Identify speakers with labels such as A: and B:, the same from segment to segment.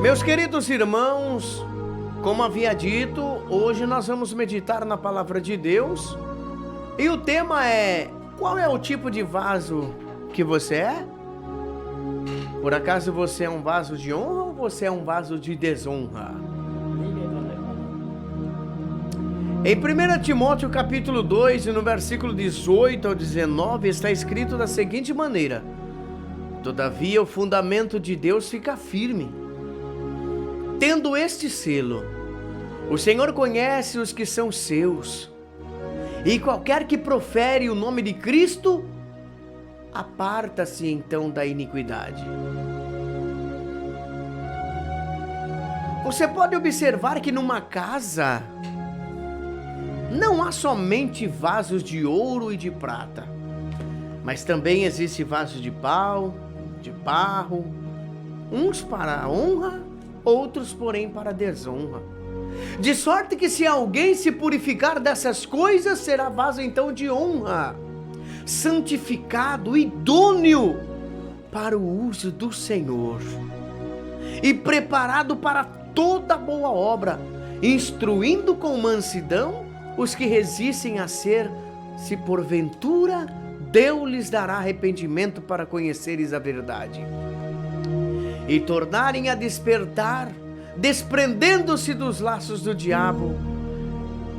A: Meus queridos irmãos, como havia dito, hoje nós vamos meditar na palavra de Deus e o tema é: qual é o tipo de vaso que você é? Por acaso você é um vaso de honra ou você é um vaso de desonra? Em 1 Timóteo capítulo 2, no versículo 18 ao 19, está escrito da seguinte maneira: todavia o fundamento de Deus fica firme, tendo este selo: o Senhor conhece os que são seus, e qualquer que profere o nome de Cristo, aparta-se então da iniquidade. Você pode observar que numa casa não há somente vasos de ouro e de prata, mas também existe vasos de pau, de barro, uns para a honra, outros porém para a desonra. De sorte que se alguém se purificar dessas coisas, será vaso então de honra, santificado, idôneo para o uso do Senhor, e preparado para toda boa obra, instruindo com mansidão os que resistem a ser, se porventura Deus lhes dará arrependimento para conheceres a verdade, e tornarem a despertar, desprendendo-se dos laços do diabo,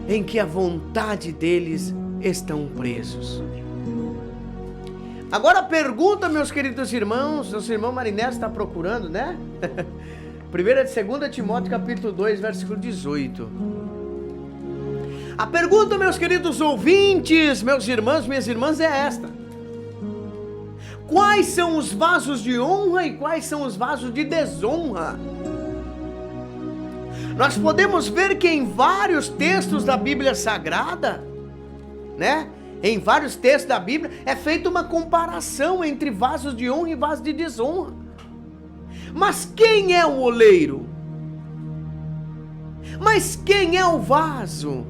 A: em que a vontade deles estão presos. Agora pergunta, meus queridos irmãos, nosso irmão Marinés está procurando, né? 2 Timóteo capítulo 2, versículo 18. A pergunta, meus queridos ouvintes, meus irmãos, minhas irmãs, é esta: quais são os vasos de honra e quais são os vasos de desonra? Nós podemos ver que em vários textos da Bíblia Sagrada, né? Em vários textos da Bíblia é feita uma comparação entre vasos de honra e vasos de desonra. Mas quem é o oleiro? Mas quem é o vaso?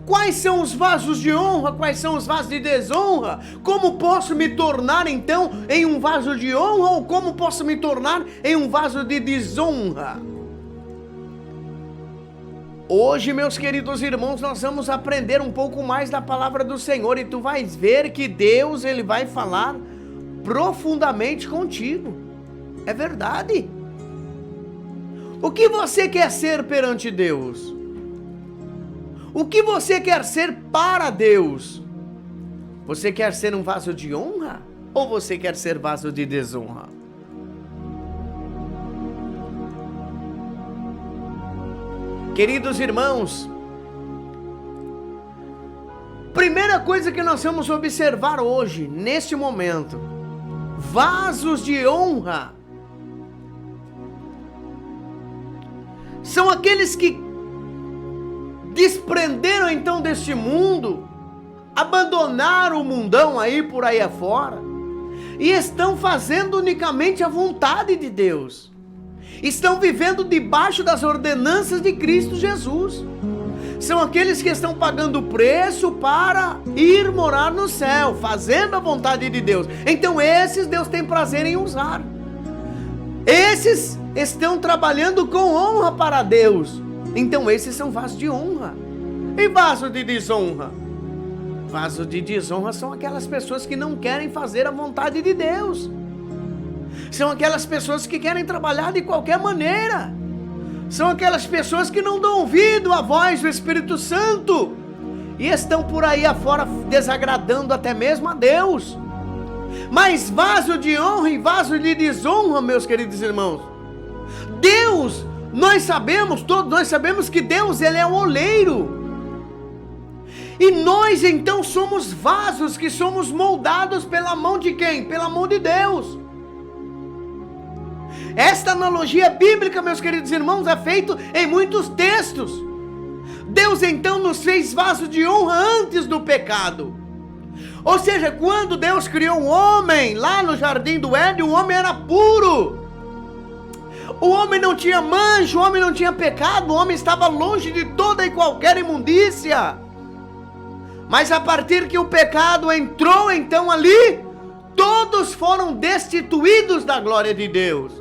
A: Quais são os vasos de honra? Quais são os vasos de desonra? Como posso me tornar então em um vaso de honra, ou como posso me tornar em um vaso de desonra? Hoje, meus queridos irmãos, nós vamos aprender um pouco mais da palavra do Senhor, e tu vais ver que Deus, Ele vai falar profundamente contigo. É verdade. O que você quer ser perante Deus? O que você quer ser para Deus? Você quer ser um vaso de honra ou você quer ser vaso de desonra? Queridos irmãos, primeira coisa que nós vamos observar hoje, neste momento: vasos de honra são aqueles que desprenderam então deste mundo, abandonaram o mundão aí por aí afora, e estão fazendo unicamente a vontade de Deus, estão vivendo debaixo das ordenanças de Cristo Jesus. São aqueles que estão pagando o preço para ir morar no céu, fazendo a vontade de Deus. Então esses Deus tem prazer em usar. Esses estão trabalhando com honra para Deus. Então esses são vasos de honra. E vaso de desonra? Vaso de desonra são aquelas pessoas que não querem fazer a vontade de Deus. São aquelas pessoas que querem trabalhar de qualquer maneira. São aquelas pessoas que não dão ouvido à voz do Espírito Santo e estão por aí afora desagradando até mesmo a Deus. Mas vaso de honra e vaso de desonra, meus queridos irmãos, Deus, todos nós sabemos que Deus, Ele é o oleiro. E nós então somos vasos que somos moldados pela mão de quem? Pela mão de Deus. Esta analogia bíblica, meus queridos irmãos, é feita em muitos textos. Deus então nos fez vasos de honra antes do pecado. Ou seja, quando Deus criou o homem lá no jardim do Éden, o homem era puro. O homem não tinha mancha, o homem não tinha pecado, o homem estava longe de toda e qualquer imundícia. Mas a partir que o pecado entrou então ali, todos foram destituídos da glória de Deus.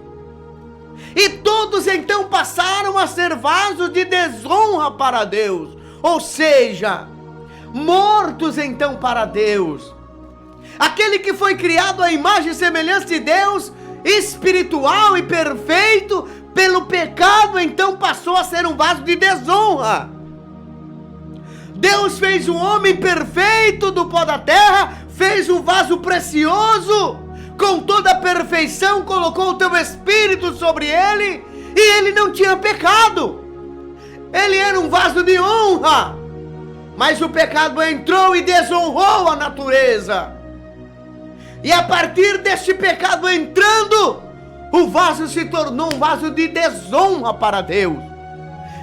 A: E todos todos então passaram a ser vasos de desonra para Deus, ou seja, mortos então para Deus. Aquele que foi criado à imagem e semelhança de Deus, espiritual e perfeito, pelo pecado então passou a ser um vaso de desonra. Deus fez um homem perfeito do pó da terra, fez um vaso precioso, com toda a perfeição, colocou o teu espírito sobre ele, e ele não tinha pecado. Ele era um vaso de honra, mas o pecado entrou e desonrou a natureza. E a partir deste pecado entrando, o vaso se tornou um vaso de desonra para Deus.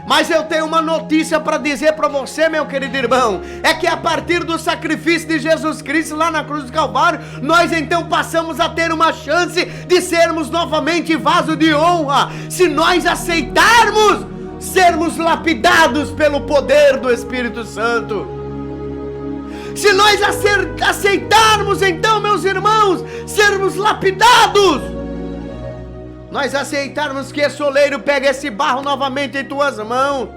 A: Mas eu tenho uma notícia para dizer para você, meu querido irmão, é que a partir do sacrifício de Jesus Cristo lá na cruz do Calvário, nós então passamos a ter uma chance de sermos novamente vaso de honra, se nós aceitarmos sermos lapidados pelo poder do Espírito Santo. Se nós aceitarmos então, meus irmãos, sermos lapidados, nós aceitarmos que esse oleiro pega esse barro novamente em tuas mãos,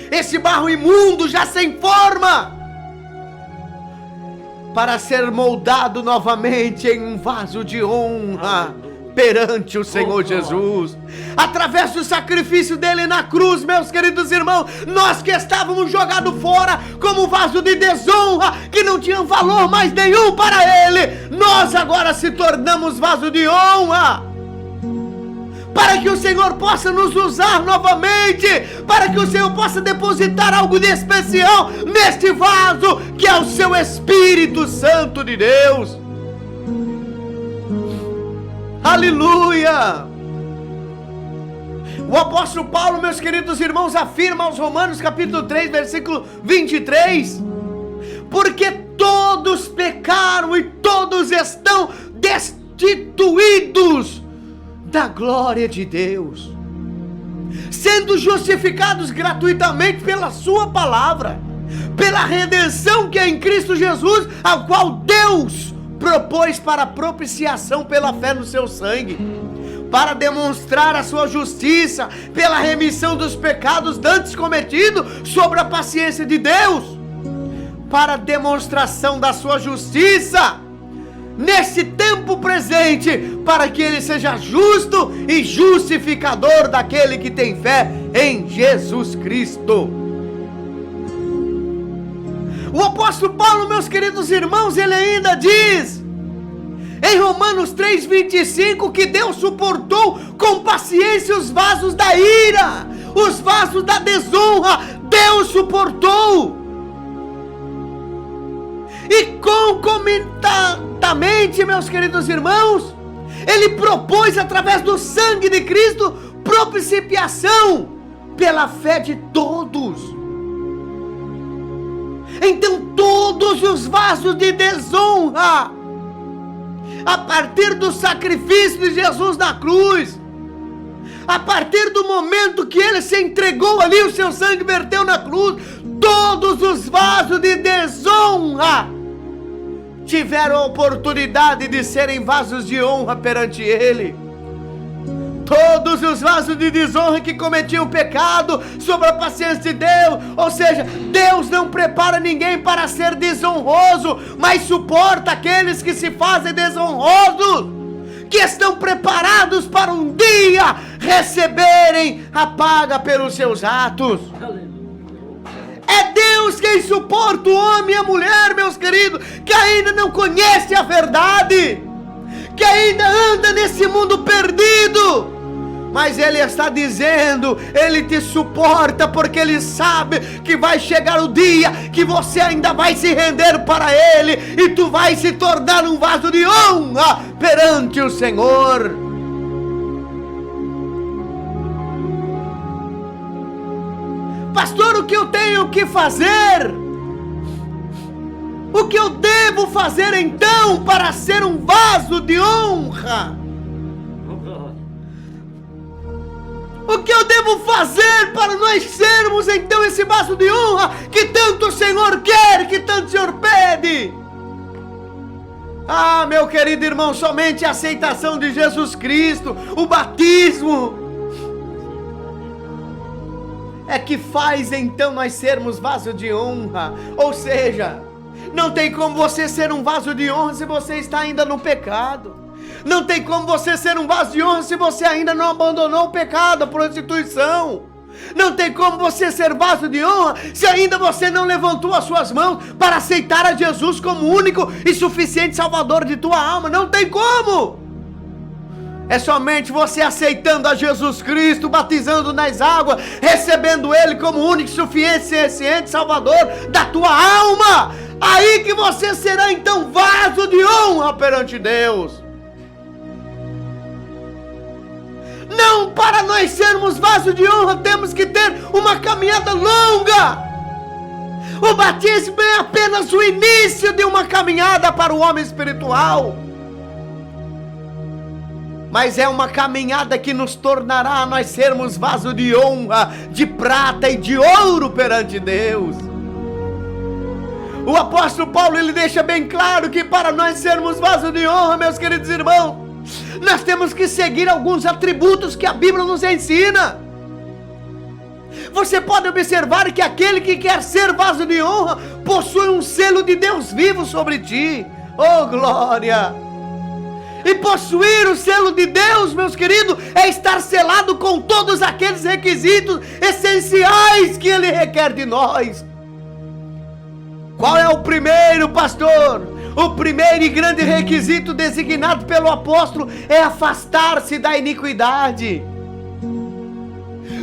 A: esse barro imundo já sem forma, para ser moldado novamente em um vaso de honra perante o Senhor Jesus, através do sacrifício dele na cruz, meus queridos irmãos. Nós que estávamos jogados fora como vaso de desonra, que não tinham valor mais nenhum para ele, nós agora se tornamos vaso de honra, para que o Senhor possa nos usar novamente, para que o Senhor possa depositar algo de especial neste vaso, que é o seu Espírito Santo de Deus. Aleluia! O apóstolo Paulo, meus queridos irmãos, afirma aos Romanos capítulo 3, versículo 23, porque todos pecaram e todos estão destituídos da glória de Deus, sendo justificados gratuitamente pela sua palavra, pela redenção que é em Cristo Jesus, a qual Deus propôs para propiciação pela fé no seu sangue, para demonstrar a sua justiça, pela remissão dos pecados dantes cometidos, sobre a paciência de Deus, para demonstração da sua justiça nesse tempo presente, para que ele seja justo e justificador daquele que tem fé em Jesus Cristo. O apóstolo Paulo, meus queridos irmãos, ele ainda diz em Romanos 3:25 que Deus suportou com paciência os vasos da ira, os vasos da desonra. Deus suportou, e concomitantemente, meus queridos irmãos, ele propôs através do sangue de Cristo propiciação pela fé de todos. Então todos os vasos de desonra, a partir do sacrifício de Jesus na cruz, a partir do momento que ele se entregou ali, o seu sangue verteu na cruz, todos os vasos de desonra tiveram a oportunidade de serem vasos de honra perante ele. Todos os vasos de desonra que cometiam pecado sobre a paciência de Deus, ou seja, Deus não prepara ninguém para ser desonroso, mas suporta aqueles que se fazem desonrosos, que estão preparados para um dia receberem a paga pelos seus atos. É Deus quem suporta o homem e a mulher, meus queridos, que ainda não conhece a verdade, que ainda anda nesse mundo perdido. Mas Ele está dizendo, Ele te suporta porque Ele sabe que vai chegar o dia que você ainda vai se render para Ele, e tu vai se tornar um vaso de honra perante o Senhor. Pastor, o que eu tenho que fazer? O que eu devo fazer então para ser um vaso de honra? O que eu devo fazer para nós sermos então esse vaso de honra que tanto o Senhor quer, que tanto o Senhor pede? Ah, meu querido irmão, somente a aceitação de Jesus Cristo, o batismo, é que faz então nós sermos vaso de honra. Ou seja, não tem como você ser um vaso de honra se você está ainda no pecado. Não tem como você ser um vaso de honra se você ainda não abandonou o pecado, a prostituição. Não tem como você ser vaso de honra se ainda você não levantou as suas mãos para aceitar a Jesus como único e suficiente Salvador de tua alma. Não tem como. É somente você aceitando a Jesus Cristo, batizando nas águas, recebendo Ele como único, suficiente Salvador da tua alma. Aí que você será então vaso de honra perante Deus. Não, para nós sermos vaso de honra, temos que ter uma caminhada longa. O batismo é apenas o início de uma caminhada para o homem espiritual. Mas é uma caminhada que nos tornará nós sermos vaso de honra, de prata e de ouro perante Deus. O apóstolo Paulo, ele deixa bem claro que para nós sermos vaso de honra, meus queridos irmãos, nós temos que seguir alguns atributos que a Bíblia nos ensina. Você pode observar que aquele que quer ser vaso de honra possui um selo de Deus vivo sobre ti. Oh, glória! E possuir o selo de Deus, meus queridos, é estar selado com todos aqueles requisitos essenciais que Ele requer de nós. Qual é o primeiro, pastor? O primeiro e grande requisito designado pelo apóstolo é afastar-se da iniquidade.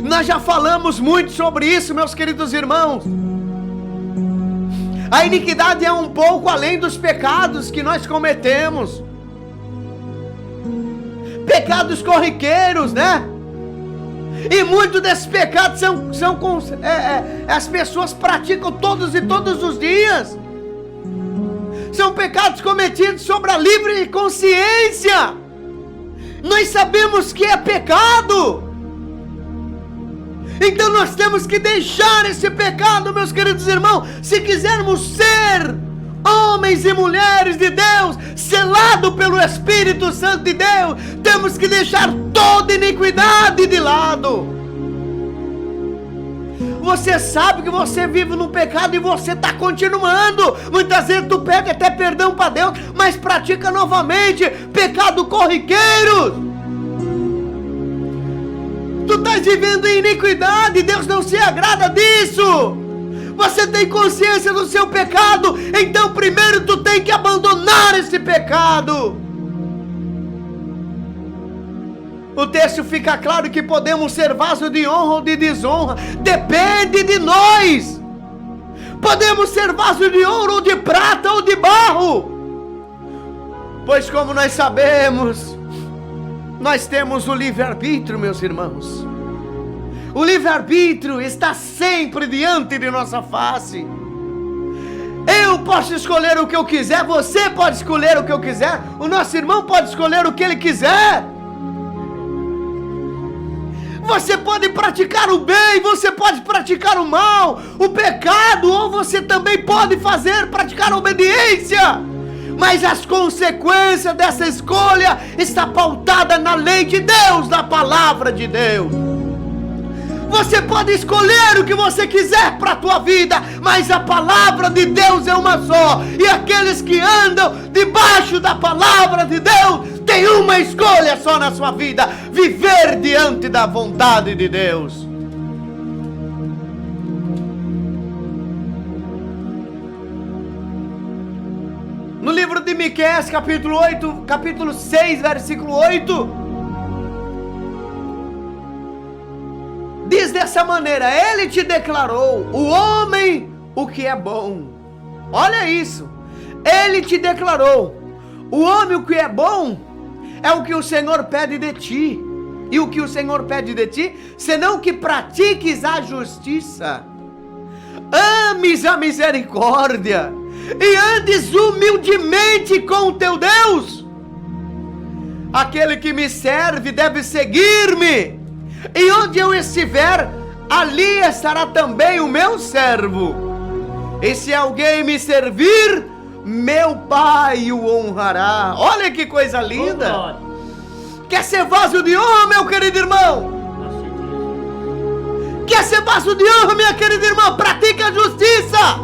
A: Nós já falamos muito sobre isso, meus queridos irmãos. A iniquidade é um pouco além dos pecados que nós cometemos. Pecados corriqueiros, né? E muitos desses pecados as pessoas praticam todos os dias. São pecados cometidos sobre a livre consciência. Nós sabemos que é pecado. Então nós temos que deixar esse pecado, meus queridos irmãos, se quisermos ser homens e mulheres de Deus, selado pelo Espírito Santo de Deus. Temos que deixar toda iniquidade de lado. Você sabe que você vive no pecado e você está continuando. Muitas vezes tu pede até perdão para Deus, mas pratica novamente pecado corriqueiro. Tu estás vivendo em iniquidade, Deus não se agrada disso. Você tem consciência do seu pecado, então primeiro tu tem que abandonar esse pecado. O texto fica claro que podemos ser vaso de honra ou de desonra, depende de nós. Podemos ser vaso de ouro ou de prata ou de barro, pois como nós sabemos, nós temos o livre-arbítrio, meus irmãos. O livre-arbítrio está sempre diante de nossa face. Eu posso escolher o que eu quiser, você pode escolher o que eu quiser, o nosso irmão pode escolher o que ele quiser. Você pode praticar o bem, você pode praticar o mal, o pecado, ou você também pode praticar a obediência. Mas as consequências dessa escolha está pautada na lei de Deus, na palavra de Deus. Você pode escolher o que você quiser para a tua vida, mas a palavra de Deus é uma só. E aqueles que andam debaixo da palavra de Deus têm uma escolha só na sua vida: viver diante da vontade de Deus. No livro de Miqueias, capítulo 6, versículo 8, diz dessa maneira: Ele te declarou, o homem, o que é bom. Olha isso. Ele te declarou, o homem, o que é bom, é o que o Senhor pede de ti. E o que o Senhor pede de ti? Senão que pratiques a justiça, ames a misericórdia e andes humildemente com o teu Deus. Aquele que me serve deve seguir-me, e onde eu estiver, ali estará também o meu servo. E se alguém me servir, meu Pai o honrará. Olha que coisa linda. Quer ser vaso de honra, meu querido irmão? Quer ser vaso de honra, minha querida irmã? Pratique a justiça.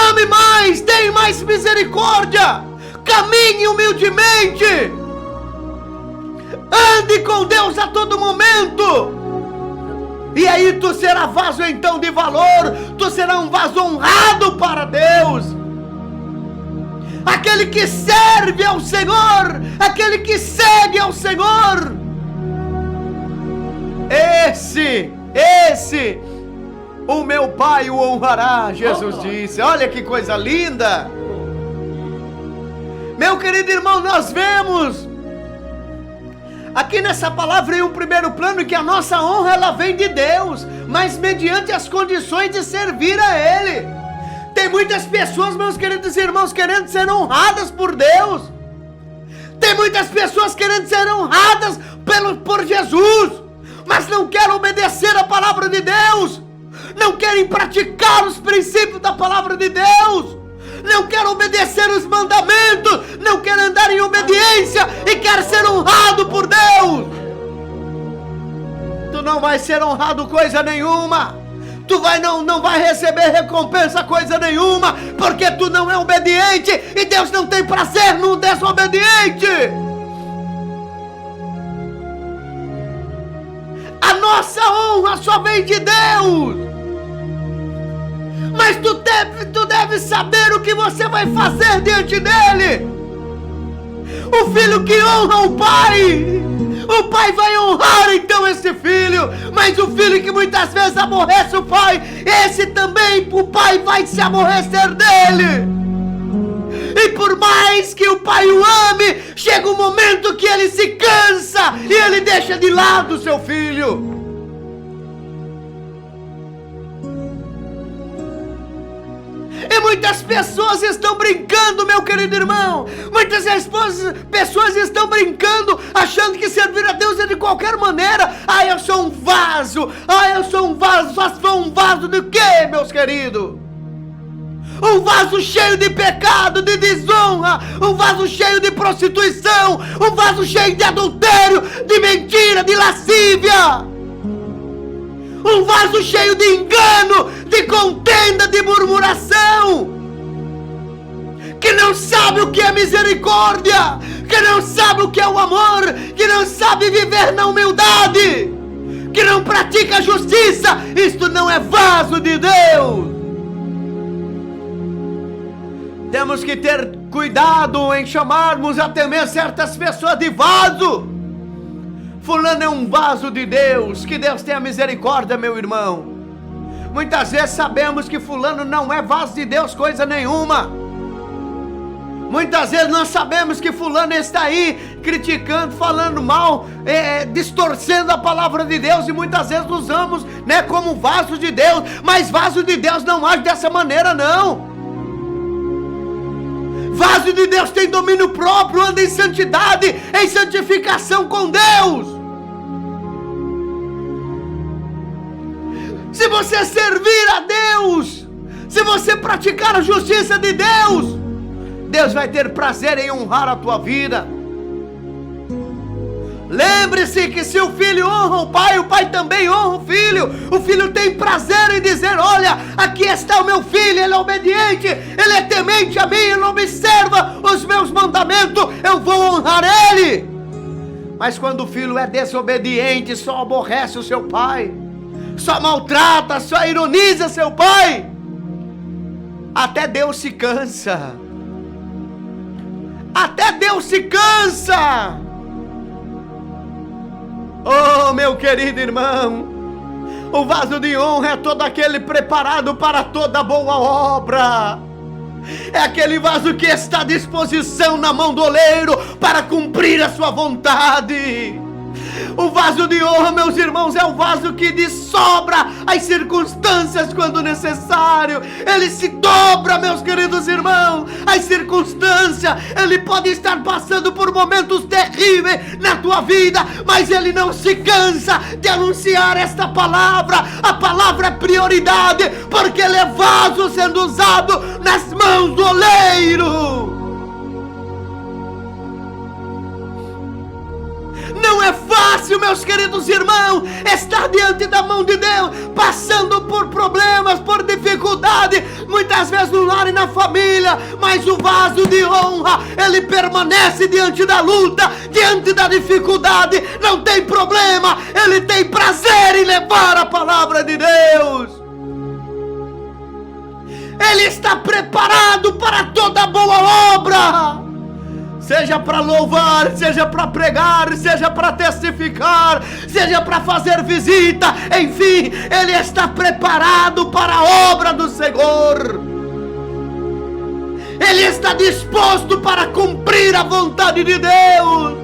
A: Ame mais, tenha mais misericórdia. Caminhe humildemente. Ande com Deus a todo momento. E aí tu será vaso então de valor. Tu será um vaso honrado para Deus. Aquele que serve ao Senhor, aquele que segue ao Senhor. Esse, o meu Pai o honrará, Jesus disse. Olha que coisa linda. Meu querido irmão, nós vemos aqui nessa palavra em um primeiro plano que a nossa honra ela vem de Deus, mas mediante as condições de servir a Ele. Tem muitas pessoas, meus queridos irmãos, querendo ser honradas por Deus. Tem muitas pessoas querendo ser honradas por Jesus, mas não querem obedecer a palavra de Deus. Não querem praticar os princípios da palavra de Deus. Não querem obedecer os mandamentos. Não querem andar em obediência e querem ser honrado por Deus. Tu não vai ser honrado coisa nenhuma. Tu não vai receber recompensa coisa nenhuma, porque tu não é obediente, e Deus não tem prazer no desobediente. A nossa honra só vem de Deus. Mas tu deve saber o que você vai fazer diante dele. O filho que honra o pai vai honrar então esse filho. Mas o filho que muitas vezes aborrece o pai, esse também o pai vai se aborrecer dele. E por mais que o pai o ame, chega um momento que ele se cansa e ele deixa de lado o seu filho. E muitas pessoas estão brincando, meu querido irmão. Muitas pessoas estão brincando, achando que servir a Deus é de qualquer maneira. Eu sou um vaso. Eu sou um vaso. Só sou um vaso de quê, meus queridos? Um vaso cheio de pecado, de desonra. Um vaso cheio de prostituição. Um vaso cheio de adultério, de mentira, de lascívia. Um vaso cheio de engano, de contenda, de murmuração, que não sabe o que é misericórdia, que não sabe o que é o amor, que não sabe viver na humildade, que não pratica a justiça. Isto não é vaso de Deus. Temos que ter cuidado em chamarmos até mesmo certas pessoas de vaso. Fulano é um vaso de Deus. Que Deus tenha misericórdia, meu irmão. Muitas vezes sabemos que fulano não é vaso de Deus coisa nenhuma. Muitas vezes nós sabemos que fulano está aí criticando, falando mal, distorcendo a palavra de Deus, e muitas vezes usamos, como vaso de Deus. Mas vaso de Deus não age dessa maneira, não. Vaso de Deus tem domínio próprio, anda em santidade, em santificação com Deus. Se você servir a Deus, se você praticar a justiça de Deus, Deus vai ter prazer em honrar a tua vida. Lembre-se que se o filho honra o pai também honra o filho. O filho tem prazer em dizer: olha, aqui está o meu filho, ele é obediente, ele é temente a mim, ele observa os meus mandamentos, eu vou honrar ele. Mas quando o filho é desobediente, só aborrece o seu pai, só maltrata, só ironiza seu pai, até Deus se cansa. Até Deus se cansa. Oh, meu querido irmão, o vaso de honra é todo aquele preparado para toda boa obra. É aquele vaso que está à disposição na mão do oleiro para cumprir a sua vontade. O vaso de honra, meus irmãos, é o vaso que dessobra as circunstâncias quando necessário. Ele se dobra, meus queridos irmãos, as circunstâncias. Ele pode estar passando por momentos terríveis na tua vida, mas ele não se cansa de anunciar esta palavra. A palavra é prioridade, porque ele é vaso sendo usado nas mãos do oleiro. Não é fácil, meus queridos irmãos, estar diante da mão de Deus. muitas vezes no lar e na família, mas o vaso de honra, ele permanece diante da luta, diante da dificuldade, não tem problema, ele tem prazer em levar a palavra de Deus. Ele está preparado para toda boa obra, seja para louvar, seja para pregar, seja para testificar, seja para fazer visita, enfim, ele está preparado para a obra do Senhor. Ele está disposto para cumprir a vontade de Deus.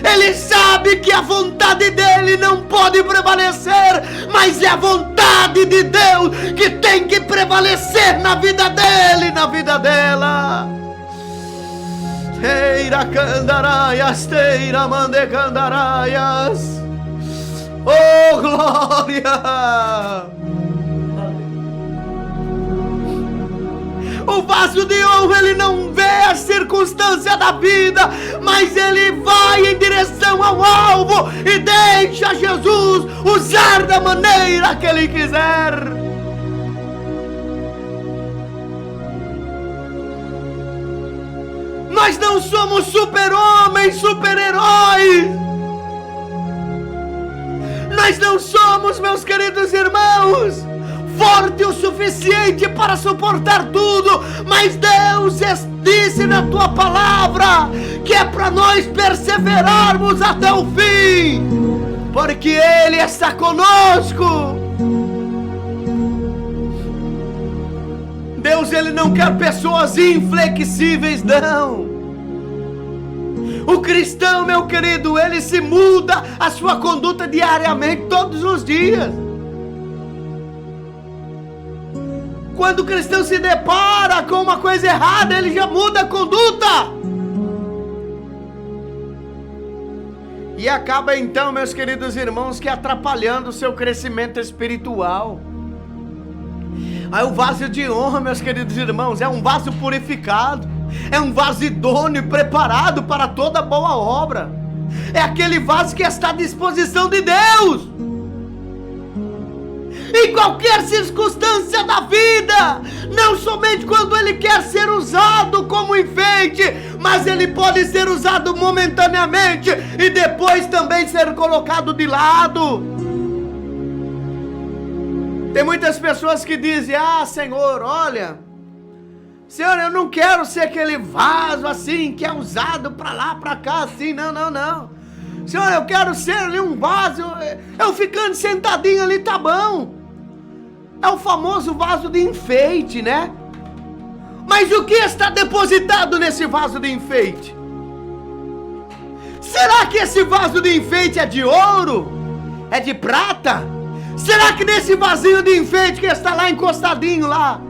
A: Ele sabe que a vontade dele não pode prevalecer, mas é a vontade de Deus que tem que prevalecer na vida dele, na vida dela. Teira candaraias, teira mande candaraias. Oh, glória! O vaso de honra, ele não vê a circunstância da vida, mas ele vai em direção ao alvo e deixa Jesus usar da maneira que ele quiser. Nós não somos super-homens, super-heróis. Nós não somos, meus queridos irmãos, forte o suficiente para suportar tudo, mas Deus disse na tua palavra que é para nós perseverarmos até o fim, porque Ele está conosco. Deus, Ele não quer pessoas inflexíveis, não. O cristão, meu querido, ele se muda a sua conduta diariamente, todos os dias. Quando o cristão se depara com uma coisa errada, ele já muda a conduta. E acaba então, meus queridos irmãos, que atrapalhando o seu crescimento espiritual. Aí o vaso de honra, meus queridos irmãos, é um vaso purificado, é um vaso idôneo e preparado para toda boa obra. É aquele vaso que está à disposição de Deus. Em qualquer circunstância da vida, não somente quando ele quer ser usado como enfeite, mas ele pode ser usado momentaneamente e depois também ser colocado de lado. Tem muitas pessoas que dizem: ah, Senhor, olha, Senhor, eu não quero ser aquele vaso assim, que é usado para lá, para cá, assim, não. Senhor, eu quero ser ali um vaso, eu ficando sentadinho ali tá bom. É o famoso vaso de enfeite, né? Mas o que está depositado nesse vaso de enfeite? Será que esse vaso de enfeite é de ouro? É de prata? Será que nesse vasinho de enfeite que está lá encostadinho lá,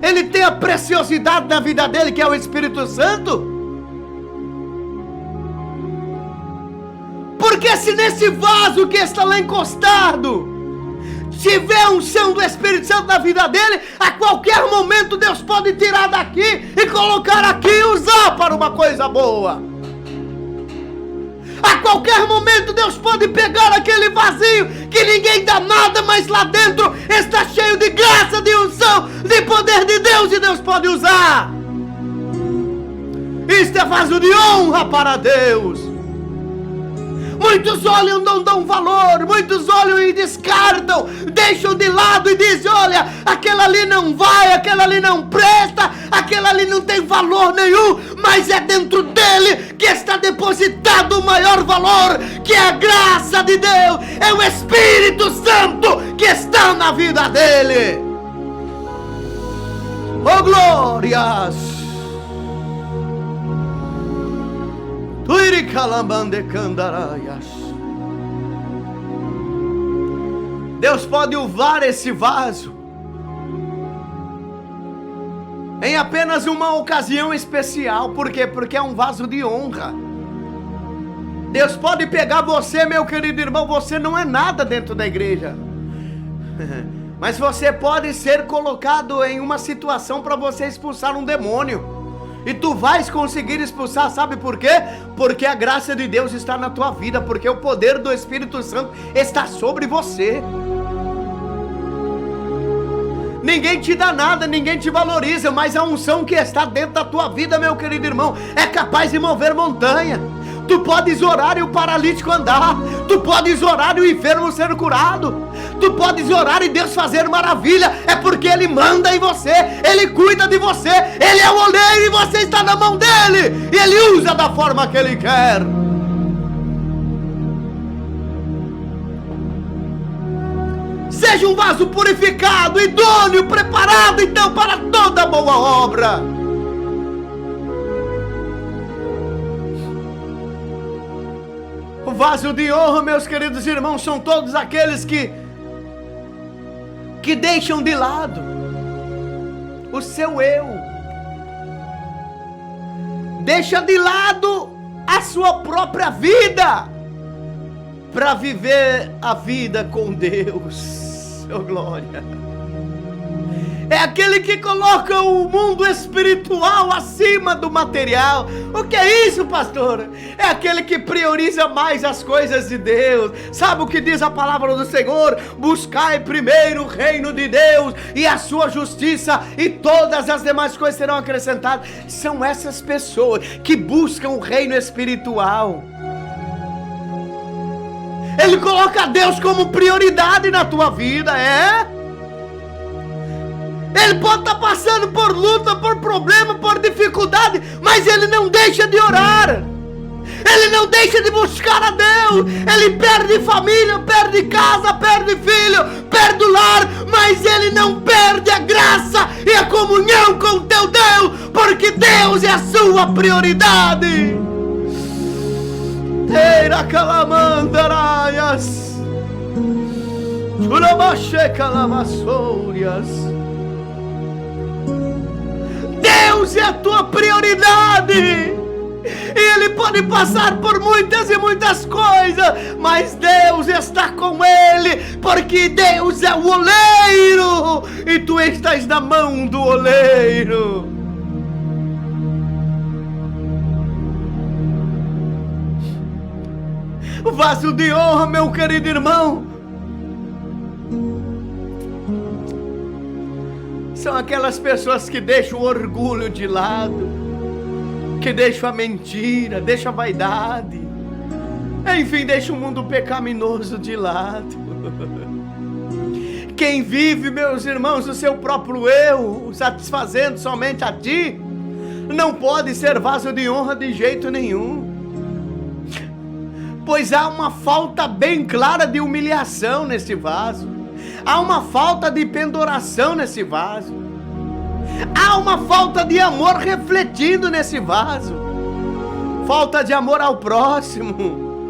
A: ele tem a preciosidade da vida dele, que é o Espírito Santo? Porque se nesse vaso que está lá encostado tiver a unção do Espírito Santo na vida dele, a qualquer momento Deus pode tirar daqui e colocar aqui e usar para uma coisa boa. A qualquer momento Deus pode pegar aquele vazio que ninguém dá nada, mas lá dentro está cheio de graça, de unção, de poder de Deus, e Deus pode usar. Isto é vaso de honra para Deus. Muitos olham, não dão valor, muitos olham e descartam, deixam de lado e dizem: olha, aquela ali não vai, aquela ali não presta, aquela ali não tem valor nenhum, mas é dentro dele que está depositado o maior valor, que é a graça de Deus, é o Espírito Santo que está na vida dele. Oh, glórias! Deus pode usar esse vaso em apenas uma ocasião especial. Por quê? Porque é um vaso de honra. Deus pode pegar você, meu querido irmão, você não é nada dentro da igreja, mas você pode ser colocado em uma situação para você expulsar um demônio. E tu vais conseguir expulsar, sabe por quê? Porque a graça de Deus está na tua vida, porque o poder do Espírito Santo está sobre você. Ninguém te dá nada, ninguém te valoriza, mas a unção que está dentro da tua vida, meu querido irmão, é capaz de mover montanha. Tu podes orar e o paralítico andar. Tu podes orar e o enfermo ser curado. Tu podes orar e Deus fazer maravilha. É porque Ele manda em você, Ele cuida de você, Ele é o oleiro e você está na mão dEle, e Ele usa da forma que Ele quer. Seja um vaso purificado, idôneo, preparado então para toda boa obra. O vaso de honra, meus queridos irmãos, são todos aqueles que deixam de lado o seu eu, deixa de lado a sua própria vida para viver a vida com Deus. Oh, glória! É aquele que coloca o mundo espiritual acima do material. O que é isso, pastor? É aquele que prioriza mais as coisas de Deus. Sabe o que diz a palavra do Senhor? Buscai primeiro o reino de Deus e a sua justiça, e todas as demais coisas serão acrescentadas. São essas pessoas que buscam o reino espiritual. Ele coloca Deus como prioridade na tua vida, Ele pode estar passando por luta, por problema, por dificuldade, mas ele não deixa de orar. Ele não deixa de buscar a Deus. Ele perde família, perde casa, perde filho, perde o lar, mas ele não perde a graça e a comunhão com o teu Deus, porque Deus é a sua prioridade. Teira calamandaraias, chulabaxe calamassorias. Deus é a tua prioridade, e Ele pode passar por muitas e muitas coisas, mas Deus está com ele, porque Deus é o oleiro, e tu estás na mão do oleiro. O vaso de honra, meu querido irmão, são aquelas pessoas que deixam o orgulho de lado, que deixam a mentira, deixam a vaidade, enfim, deixam o mundo pecaminoso de lado. Quem vive, meus irmãos, o seu próprio eu, satisfazendo somente a ti, não pode ser vaso de honra de jeito nenhum, pois há uma falta bem clara de humilhação nesse vaso. Há uma falta de penduração nesse vaso. Há uma falta de amor refletindo nesse vaso. Falta de amor ao próximo.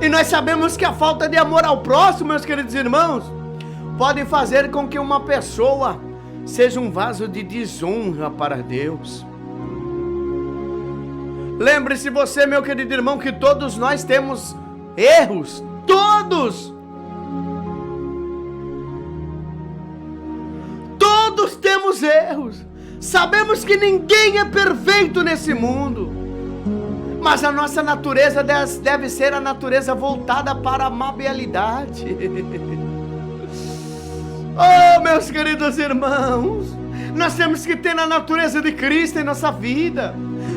A: E nós sabemos que a falta de amor ao próximo, meus queridos irmãos, pode fazer com que uma pessoa seja um vaso de desonra para Deus. Lembre-se você, meu querido irmão, que todos nós temos erros. Todos! Todos temos erros. Sabemos que ninguém é perfeito nesse mundo, mas a nossa natureza deve ser a natureza voltada para a amabilidade. Oh, meus queridos irmãos, nós temos que ter a natureza de Cristo em nossa vida.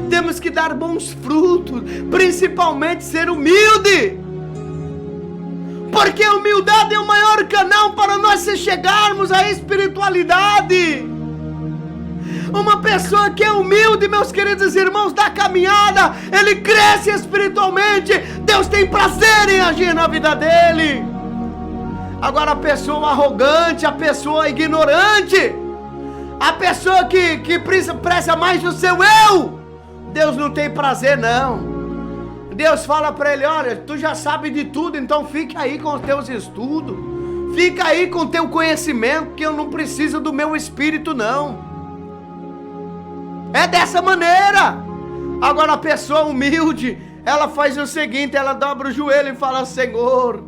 A: Temos que dar bons frutos, principalmente ser humilde, porque a humildade é o maior canal para nós chegarmos à espiritualidade. Uma pessoa que é humilde, meus queridos irmãos, da caminhada, ele cresce espiritualmente. Deus tem prazer em agir na vida dele. Agora a pessoa arrogante, a pessoa ignorante, a pessoa que preza mais do seu eu, Deus não tem prazer não. Deus fala para ele: olha, tu já sabe de tudo, então fica aí com os teus estudos, fica aí com o teu conhecimento, que eu não preciso do meu espírito não. É dessa maneira. Agora a pessoa humilde, ela faz o seguinte, ela dobra o joelho e fala: Senhor,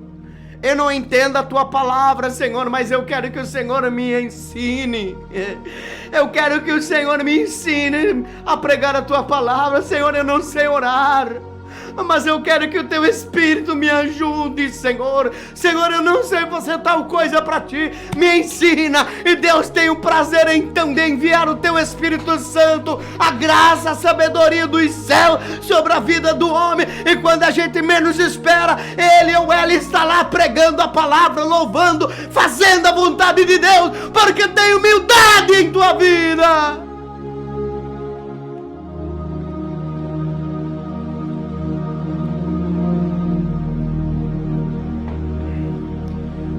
A: eu não entendo a tua palavra, Senhor, mas eu quero que o Senhor me ensine. Eu quero que o Senhor me ensine a pregar a tua palavra. Senhor, eu não sei orar, mas eu quero que o teu Espírito me ajude, Senhor. Senhor, eu não sei fazer tal coisa para ti, me ensina. E Deus tem o prazer então de enviar o teu Espírito Santo, a graça, a sabedoria dos céus sobre a vida do homem, e quando a gente menos espera, ele ou ela está lá pregando a palavra, louvando, fazendo a vontade de Deus, porque tem humildade em tua vida.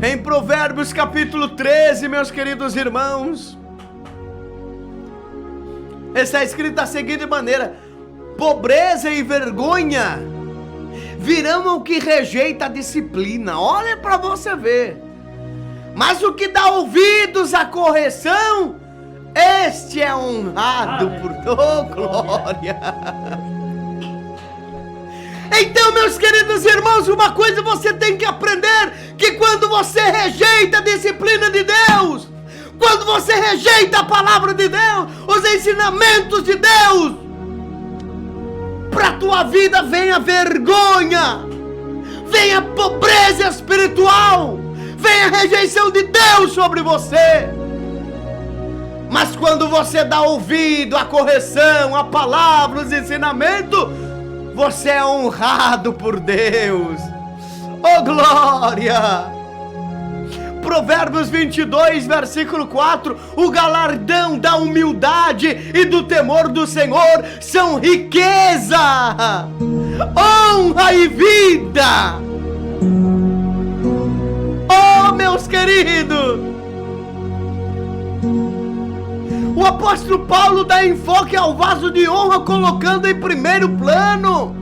A: Em Provérbios capítulo 13, meus queridos irmãos, está escrito da seguinte maneira: pobreza e vergonha virão ao que rejeita a disciplina. Olha para você ver. Mas o que dá ouvidos à correção, este é honrado por glória. Então, meus queridos irmãos, uma coisa você tem que aprender: que quando você rejeita a disciplina de Deus, quando você rejeita a palavra de Deus, os ensinamentos de Deus, para a tua vida vem a vergonha, vem a pobreza espiritual, vem a rejeição de Deus sobre você. Mas quando você dá ouvido à correção, à palavra, aos ensinamentos, você é honrado por Deus. Oh glória! Provérbios 22, versículo 4: o galardão da humildade e do temor do Senhor são riqueza, honra e vida. Oh, meus queridos, o apóstolo Paulo dá enfoque ao vaso de honra, colocando em primeiro plano: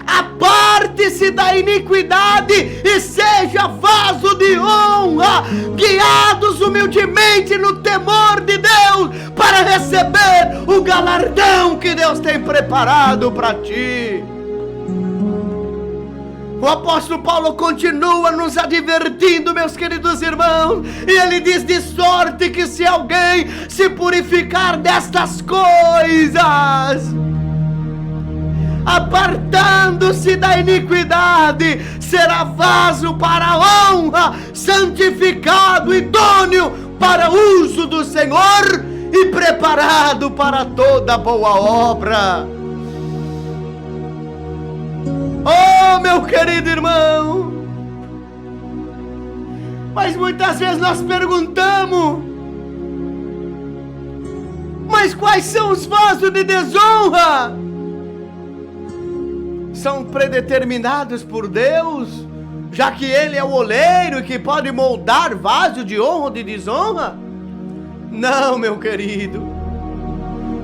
A: aparte-se da iniquidade e seja vaso de honra, guiados humildemente no temor de Deus, para receber o galardão que Deus tem preparado para ti. O apóstolo Paulo continua nos advertindo, meus queridos irmãos, e ele diz: de sorte que se alguém se purificar destas coisas, apartando-se da iniquidade, será vaso para a honra, santificado, idôneo para uso do Senhor e preparado para toda boa obra. Oh, meu querido irmão, mas muitas vezes nós perguntamos: mas quais são os vasos de desonra? São predeterminados por Deus, já que Ele é o oleiro que pode moldar vaso de honra ou de desonra? Não, meu querido,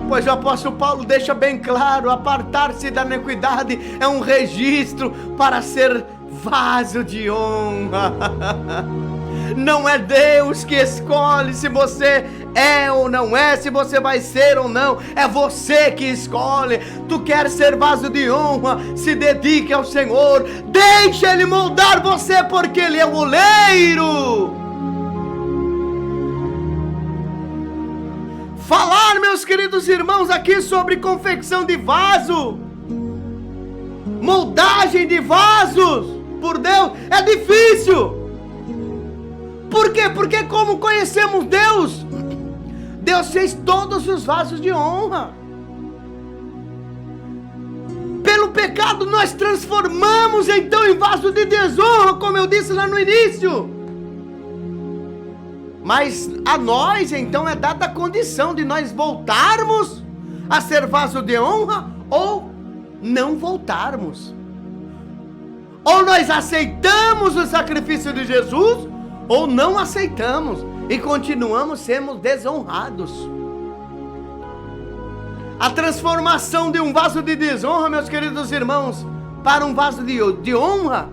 A: pois o apóstolo Paulo deixa bem claro: apartar-se da iniquidade é um registro para ser vaso de honra. Não é Deus que escolhe se você é ou não é, se você vai ser ou não, é você que escolhe. Tu quer ser vaso de honra, se dedique ao Senhor, deixa Ele moldar você, porque Ele é o oleiro. Falar, meus queridos irmãos, aqui sobre confecção de vaso, moldagem de vasos por Deus, é difícil. Por quê? Porque como conhecemos Deus, Deus fez todos os vasos de honra. Pelo pecado nós transformamos então em vaso de desonra, como eu disse lá no início. Mas a nós então é dada a condição de nós voltarmos a ser vaso de honra ou não voltarmos. Ou nós aceitamos o sacrifício de Jesus, ou não aceitamos e continuamos sendo desonrados. A transformação de um vaso de desonra, meus queridos irmãos, para um vaso de honra,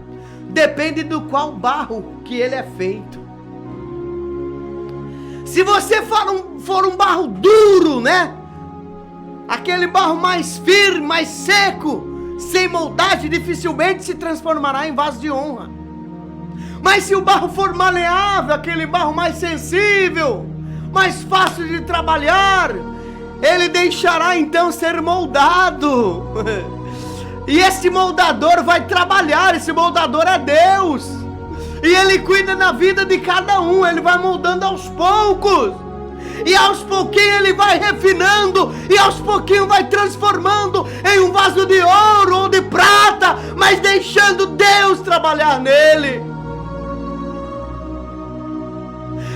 A: depende do qual barro que ele é feito. Se você for um barro duro, né? Aquele barro mais firme, mais seco, sem moldagem, dificilmente se transformará em vaso de honra. Mas se o barro for maleável, aquele barro mais sensível, mais fácil de trabalhar, ele deixará então ser moldado. E esse moldador vai trabalhar, esse moldador é Deus. E Ele cuida da vida de cada um, Ele vai moldando aos poucos. E aos pouquinhos Ele vai refinando, e aos pouquinhos vai transformando em um vaso de ouro ou de prata, mas deixando Deus trabalhar nele.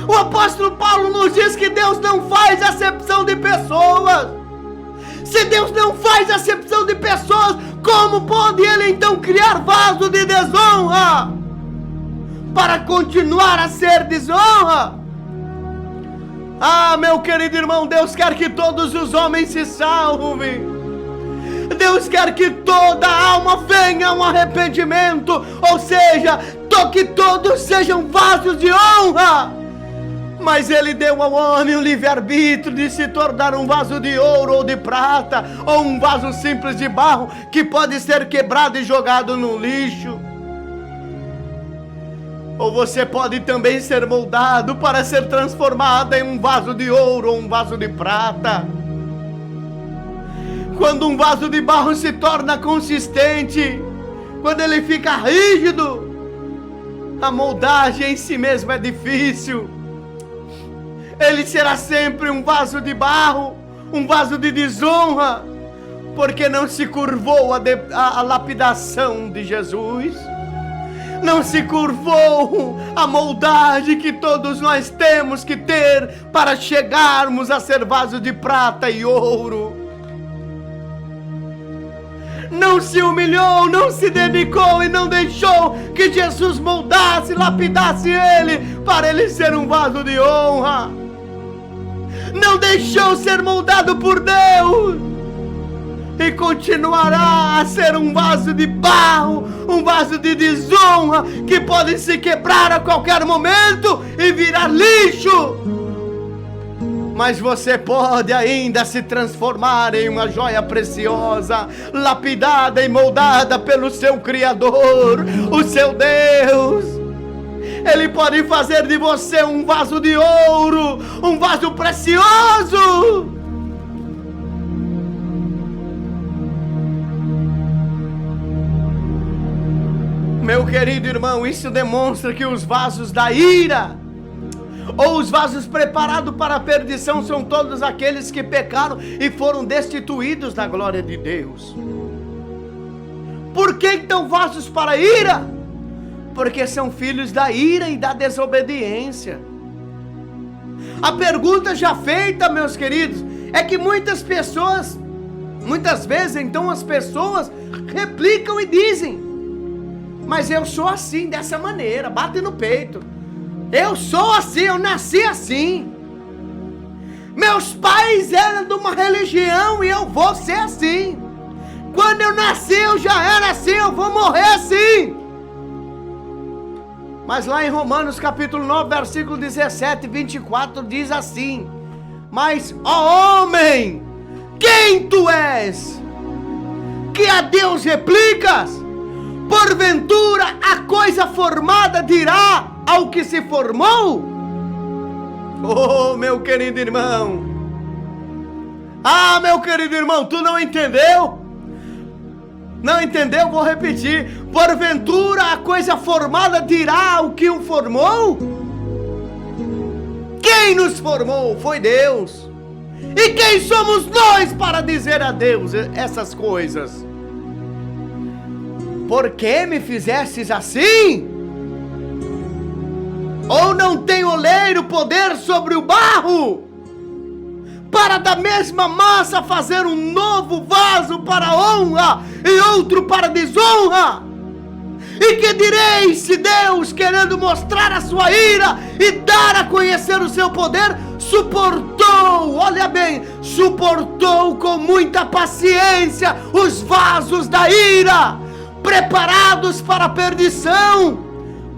A: O apóstolo Paulo nos diz que Deus não faz acepção de pessoas. Se Deus não faz acepção de pessoas, como pode Ele então criar vaso de desonra para continuar a ser desonra? Ah, meu querido irmão, Deus quer que todos os homens se salvem. Deus quer que toda alma venha a um arrependimento, ou seja, que todos sejam vasos de honra. Mas Ele deu ao homem o livre-arbítrio de se tornar um vaso de ouro ou de prata, ou um vaso simples de barro, que pode ser quebrado e jogado no lixo. Ou você pode também ser moldado para ser transformado em um vaso de ouro ou um vaso de prata. Quando um vaso de barro se torna consistente, quando ele fica rígido, a moldagem em si mesmo é difícil. Ele será sempre um vaso de barro, um vaso de desonra, porque não se curvou a lapidação de Jesus. Não se curvou a moldagem que todos nós temos que ter para chegarmos a ser vaso de prata e ouro. Não se humilhou, não se dedicou e não deixou que Jesus moldasse, lapidasse ele, para ele ser um vaso de honra. Não deixou ser moldado por Deus e continuará a ser um vaso de barro, um vaso de desonra, que pode se quebrar a qualquer momento e virar lixo. Mas você pode ainda se transformar em uma joia preciosa, lapidada e moldada pelo seu Criador, o seu Deus. Ele pode fazer de você um vaso de ouro, um vaso precioso. Meu querido irmão, isso demonstra que os vasos da ira, ou os vasos preparados para a perdição, são todos aqueles que pecaram e foram destituídos da glória de Deus. Por que então vasos para a ira? Porque são filhos da ira e da desobediência. A pergunta já feita, meus queridos, é que muitas vezes então as pessoas replicam e dizem: mas eu sou assim, dessa maneira, bate no peito. Eu sou assim, eu nasci assim. Meus pais eram de uma religião e eu vou ser assim. Quando eu nasci eu já era assim, eu vou morrer assim. Mas lá em Romanos capítulo 9, versículo 17 e 24 diz assim: mas, ó homem, quem tu és, que a Deus replicas? Porventura a coisa formada dirá ao que se formou? Oh, meu querido irmão. Ah, meu querido irmão, tu não entendeu? Não entendeu? Vou repetir. Porventura a coisa formada dirá ao que o formou? Quem nos formou foi Deus. E quem somos nós para dizer a Deus essas coisas? Por que me fizestes assim? Ou não tem oleiro poder sobre o barro, para da mesma massa fazer um novo vaso para honra e outro para desonra? E que direis se Deus, querendo mostrar a sua ira e dar a conhecer o seu poder, suportou, olha bem, suportou com muita paciência os vasos da ira, preparados para a perdição,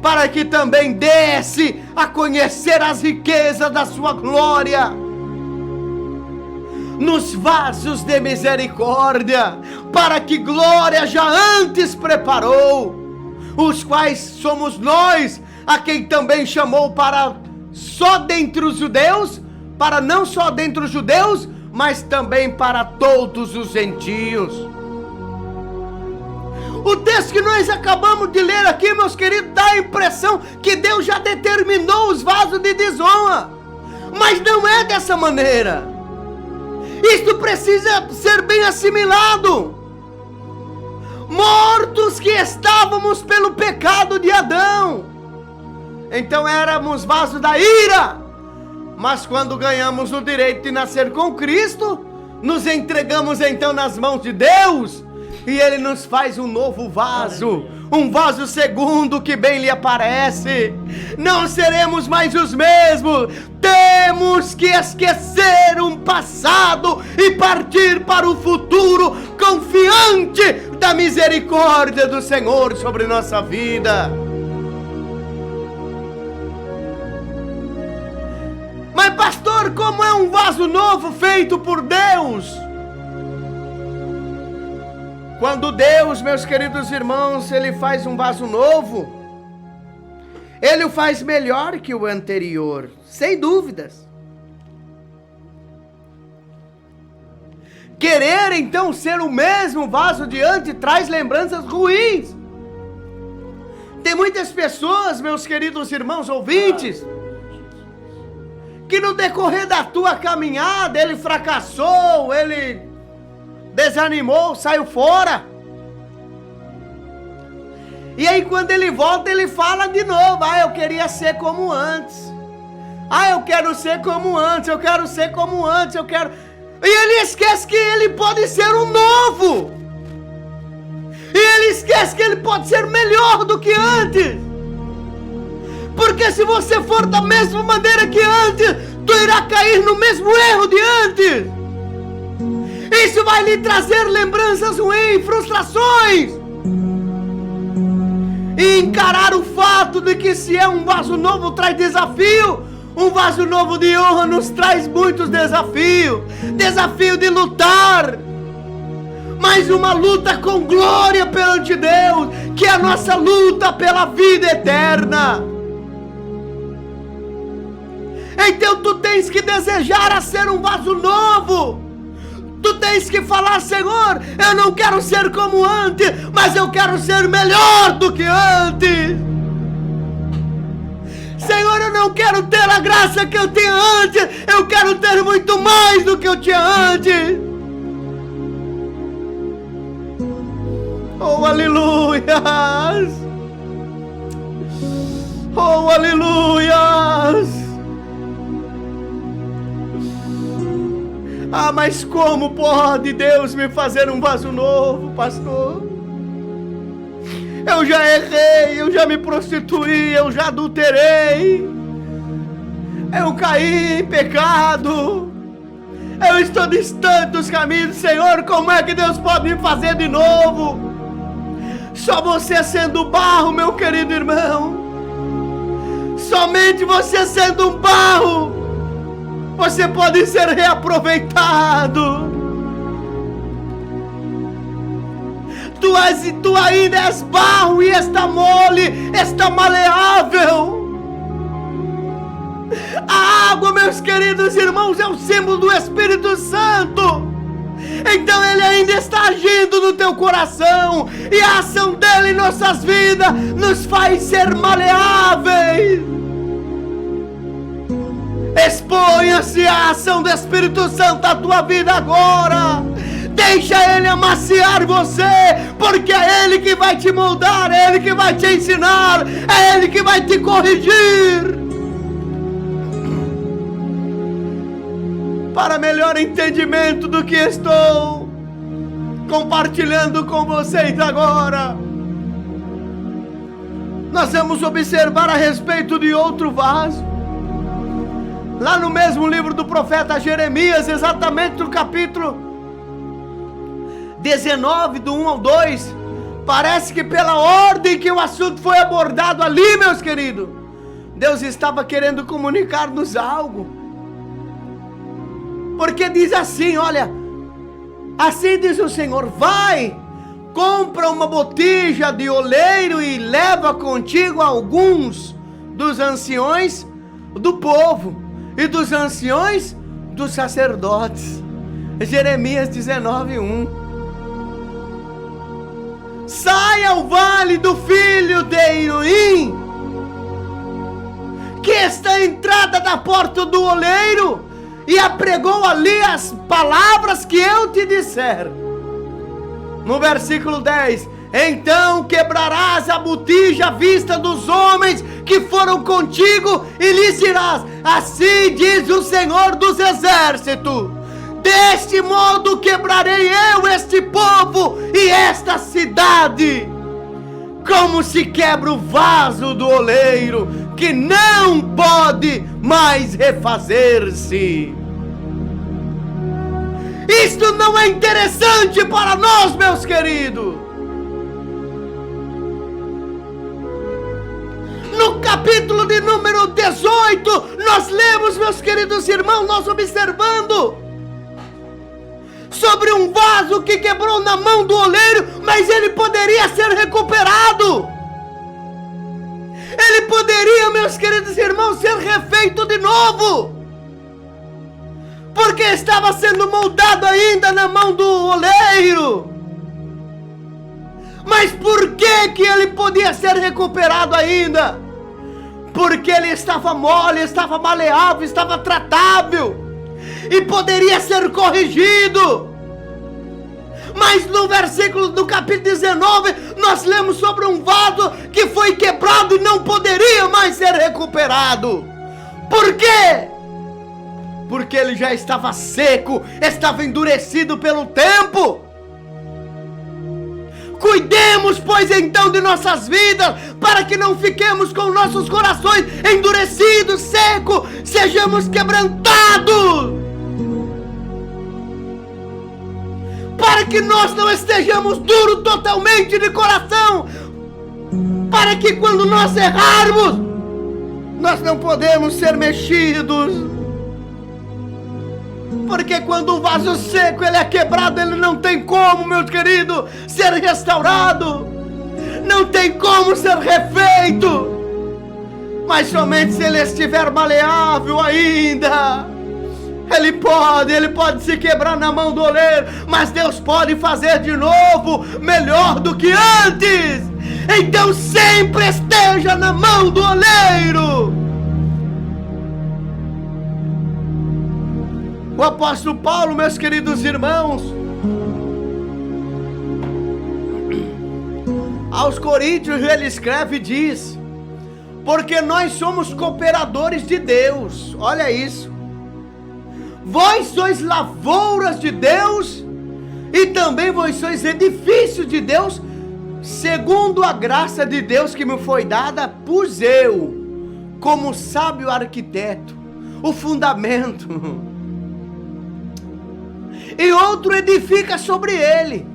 A: para que também desse a conhecer as riquezas da sua glória nos vasos de misericórdia, para que glória já antes preparou, os quais somos nós, a quem também chamou para só dentre os judeus, para não só dentre os judeus, mas também para todos os gentios. O texto que nós acabamos de ler aqui, meus queridos, dá a impressão que Deus já determinou os vasos de desonra. Mas não é dessa maneira. Isto precisa ser bem assimilado. Mortos que estávamos pelo pecado de Adão, então éramos vasos da ira. Mas quando ganhamos o direito de nascer com Cristo, nos entregamos então nas mãos de Deus, e Ele nos faz um novo vaso, um vaso segundo que bem lhe aparece. Não seremos mais os mesmos. Temos que esquecer um passado e partir para o futuro, confiante da misericórdia do Senhor sobre nossa vida. Mas pastor, como é um vaso novo feito por Deus? Quando Deus, meus queridos irmãos, Ele faz um vaso novo, Ele o faz melhor que o anterior, sem dúvidas. Querer então ser o mesmo vaso de antes traz lembranças ruins. Tem muitas pessoas, meus queridos irmãos ouvintes, que no decorrer da tua caminhada ele fracassou, ele desanimou, saiu fora. E aí quando ele volta, ele fala de novo: eu queria ser como antes. Eu quero ser como antes, eu quero ser como antes, eu quero... E ele esquece que ele pode ser um novo. E ele esquece que ele pode ser melhor do que antes. Porque se você for da mesma maneira que antes, tu irá cair no mesmo erro de antes. Isso vai lhe trazer lembranças ruins, frustrações. E encarar o fato de que se é um vaso novo traz desafio, um vaso novo de honra nos traz muitos desafios. Desafio de lutar, mas uma luta com glória perante Deus, que é a nossa luta pela vida eterna. Então tu tens que desejar a ser um vaso novo. Tu tens que falar: Senhor, eu não quero ser como antes, mas eu quero ser melhor do que antes. Senhor, eu não quero ter a graça que eu tinha antes, eu quero ter muito mais do que eu tinha antes. Oh, aleluias! Oh, aleluias! Mas como pode Deus me fazer um vaso novo, pastor? Eu já errei, eu já me prostituí, eu já adulterei, eu caí em pecado, eu estou distante dos caminhos do Senhor. Como é que Deus pode me fazer de novo? Só você sendo barro, meu querido irmão, somente você sendo um barro, você pode ser reaproveitado. Tu ainda és barro e está mole, está maleável. A água, meus queridos irmãos, é o símbolo do Espírito Santo. Então Ele ainda está agindo no teu coração, e a ação dEle em nossas vidas nos faz ser maleáveis. Exponha-se à ação do Espírito Santo na tua vida agora. Deixa Ele amaciar você, porque é Ele que vai te moldar, é Ele que vai te ensinar, é Ele que vai te corrigir. Para melhor entendimento do que estou compartilhando com vocês agora, nós vamos observar a respeito de outro vaso. Lá no mesmo livro do profeta Jeremias, exatamente no capítulo 19, do 1 ao 2, parece que pela ordem que o assunto foi abordado ali, meus queridos, Deus estava querendo comunicar-nos algo. Porque diz assim, olha, assim diz o Senhor: vai, compra uma botija de oleiro e leva contigo alguns dos anciões do povo e dos anciões dos sacerdotes. Jeremias 19:1. sai ao vale do filho de Enoim, que está à entrada da porta do oleiro, e apregou ali as palavras que eu te disser. No versículo 10, então quebrarás a botija à vista dos homens que foram contigo, e lhes dirás: assim diz o Senhor dos Exércitos, deste modo quebrarei eu este povo e esta cidade, como se quebra o vaso do oleiro, que não pode mais refazer-se. Isto não é interessante para nós, meus queridos? No capítulo de número 18, nós lemos, meus queridos irmãos, nós observando sobre um vaso que quebrou na mão do oleiro, mas ele poderia ser recuperado. Ele poderia, meus queridos irmãos, ser refeito de novo, porque estava sendo moldado ainda na mão do oleiro. Mas por que ele podia ser recuperado ainda? Porque ele estava mole, estava maleável, estava tratável, e poderia ser corrigido. Mas no versículo do capítulo 19, nós lemos sobre um vaso que foi quebrado e não poderia mais ser recuperado. Por quê? Porque ele já estava seco, estava endurecido pelo tempo. Cuidemos, pois, então de nossas vidas, para que não fiquemos com nossos corações endurecidos, secos, sejamos quebrantados, para que nós não estejamos duros totalmente de coração, para que quando nós errarmos, nós não podemos ser mexidos. Porque quando o vaso seco ele é quebrado, ele não tem como, meu querido, ser restaurado, não tem como ser refeito. Mas somente se ele estiver maleável ainda, ele pode se quebrar na mão do oleiro, mas Deus pode fazer de novo, melhor do que antes. Então sempre esteja na mão do oleiro. O apóstolo Paulo, meus queridos irmãos, aos Coríntios ele escreve e diz: porque nós somos cooperadores de Deus. Olha isso. Vós sois lavouras de Deus, e também vós sois edifício de Deus, segundo a graça de Deus que me foi dada, pus eu, como sábio arquiteto, o fundamento, e outro edifica sobre ele.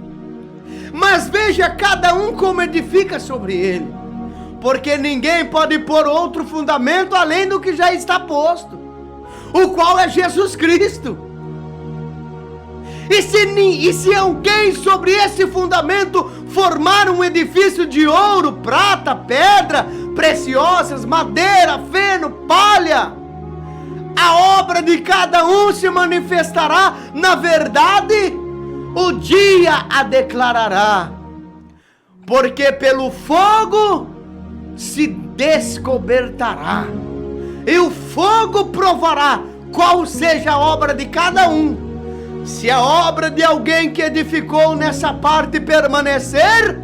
A: Mas veja cada um como edifica sobre ele, porque ninguém pode pôr outro fundamento além do que já está posto, o qual é Jesus Cristo. E se alguém sobre esse fundamento formar um edifício de ouro, prata, pedra preciosas, madeira, feno, palha, a obra de cada um se manifestará na verdade, o dia a declarará, porque pelo fogo se descobertará, e o fogo provará qual seja a obra de cada um. Se a obra de alguém que edificou nessa parte permanecer,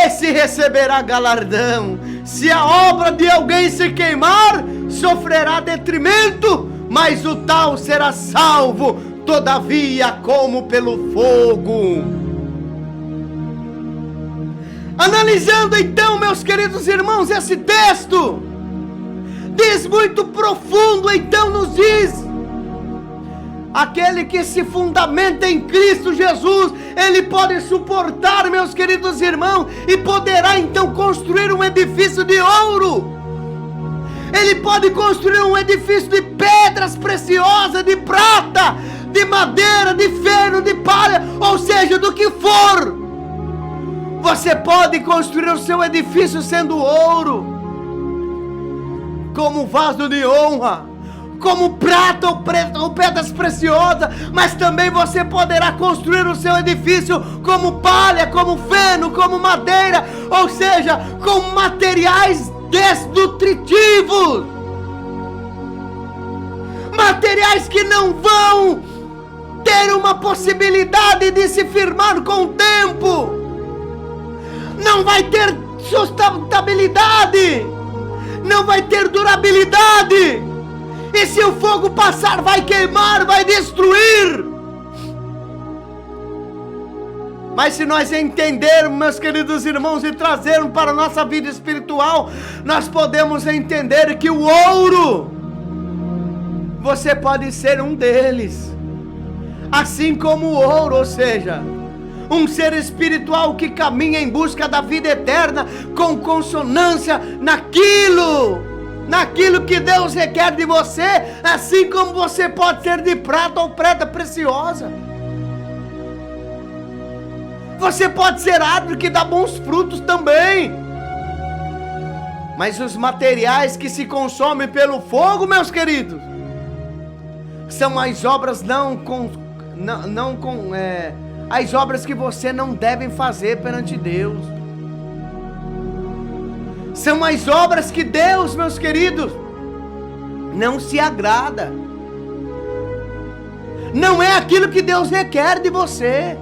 A: esse receberá galardão. Se a obra de alguém se queimar, sofrerá detrimento, mas o tal será salvo, todavia como pelo fogo. Analisando então, meus queridos irmãos, esse texto diz muito profundo, então nos diz: aquele que se fundamenta em Cristo Jesus, ele pode suportar, meus queridos irmãos, e poderá então construir um edifício de ouro. Ele pode construir um edifício de pedras preciosas, de prata, de madeira, de feno, de palha, ou seja, do que for. Você pode construir o seu edifício sendo ouro, como vaso de honra, como prata ou pedras preciosas, mas também você poderá construir o seu edifício como palha, como feno, como madeira, ou seja, com materiais desnutritivos, materiais que não vão ter uma possibilidade de se firmar com o tempo, não vai ter sustentabilidade, não vai ter durabilidade, e se o fogo passar, vai queimar, vai destruir. Mas se nós entendermos, meus queridos irmãos, e trazermos para a nossa vida espiritual, nós podemos entender que o ouro, você pode ser um deles, assim como o ouro, ou seja, um ser espiritual que caminha em busca da vida eterna, com consonância naquilo que Deus requer de você, assim como você pode ser de prata ou pedra preciosa. Você pode ser árvore que dá bons frutos também, mas os materiais que se consomem pelo fogo, meus queridos, são as obras as obras que você não deve fazer perante Deus. São as obras que Deus, meus queridos, não se agrada. Não é aquilo que Deus requer de você.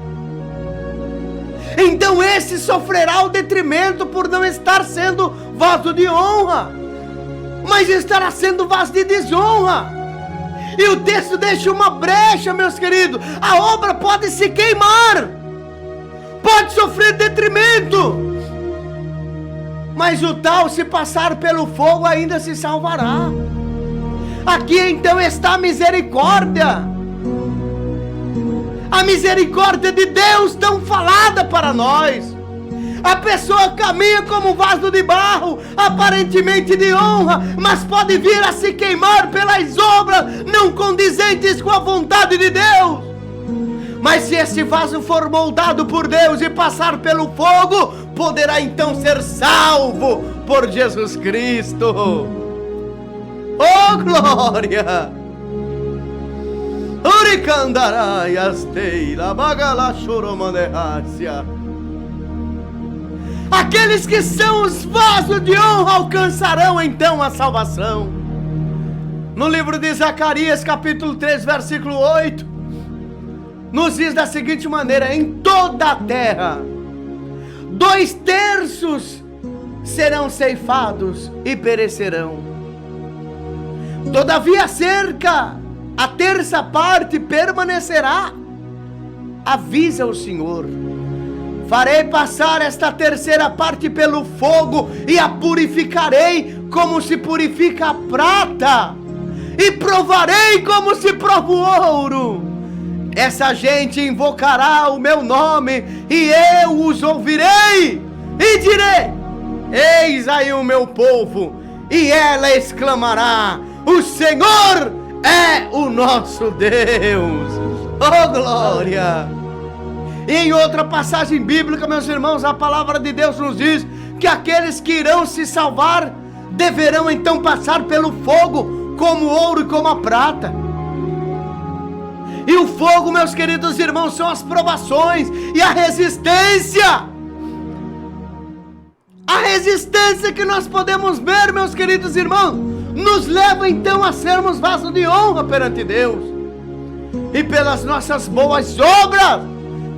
A: Então esse sofrerá o detrimento por não estar sendo vaso de honra, mas estará sendo vaso de desonra. E o texto deixa uma brecha, meus queridos. A obra pode se queimar, pode sofrer detrimento, mas o tal, se passar pelo fogo, ainda se salvará. Aqui então está a misericórdia. A misericórdia de Deus tão falada para nós. A pessoa caminha como vaso de barro, aparentemente de honra, mas pode vir a se queimar pelas obras não condizentes com a vontade de Deus. Mas se esse vaso for moldado por Deus e passar pelo fogo, poderá então ser salvo por Jesus Cristo. Oh, glória! Aqueles que são os vasos de honra alcançarão então a salvação. No livro de Zacarias, capítulo 3, versículo 8, nos diz da seguinte maneira: em toda a terra 2/3 serão ceifados e perecerão. Todavia a terça parte permanecerá. Avisa o Senhor: farei passar esta terceira parte pelo fogo e a purificarei como se purifica a prata, e provarei como se prova o ouro. Essa gente invocará o meu nome e eu os ouvirei e direi: eis aí o meu povo. E ela exclamará: o Senhor é o nosso Deus. Oh, glória! E em outra passagem bíblica, meus irmãos, a palavra de Deus nos diz que aqueles que irão se salvar deverão então passar pelo fogo, como o ouro e como a prata. E o fogo, meus queridos irmãos, são as provações e a resistência. A resistência que nós podemos ver, meus queridos irmãos, nos leva então a sermos vasos de honra perante Deus. E pelas nossas boas obras,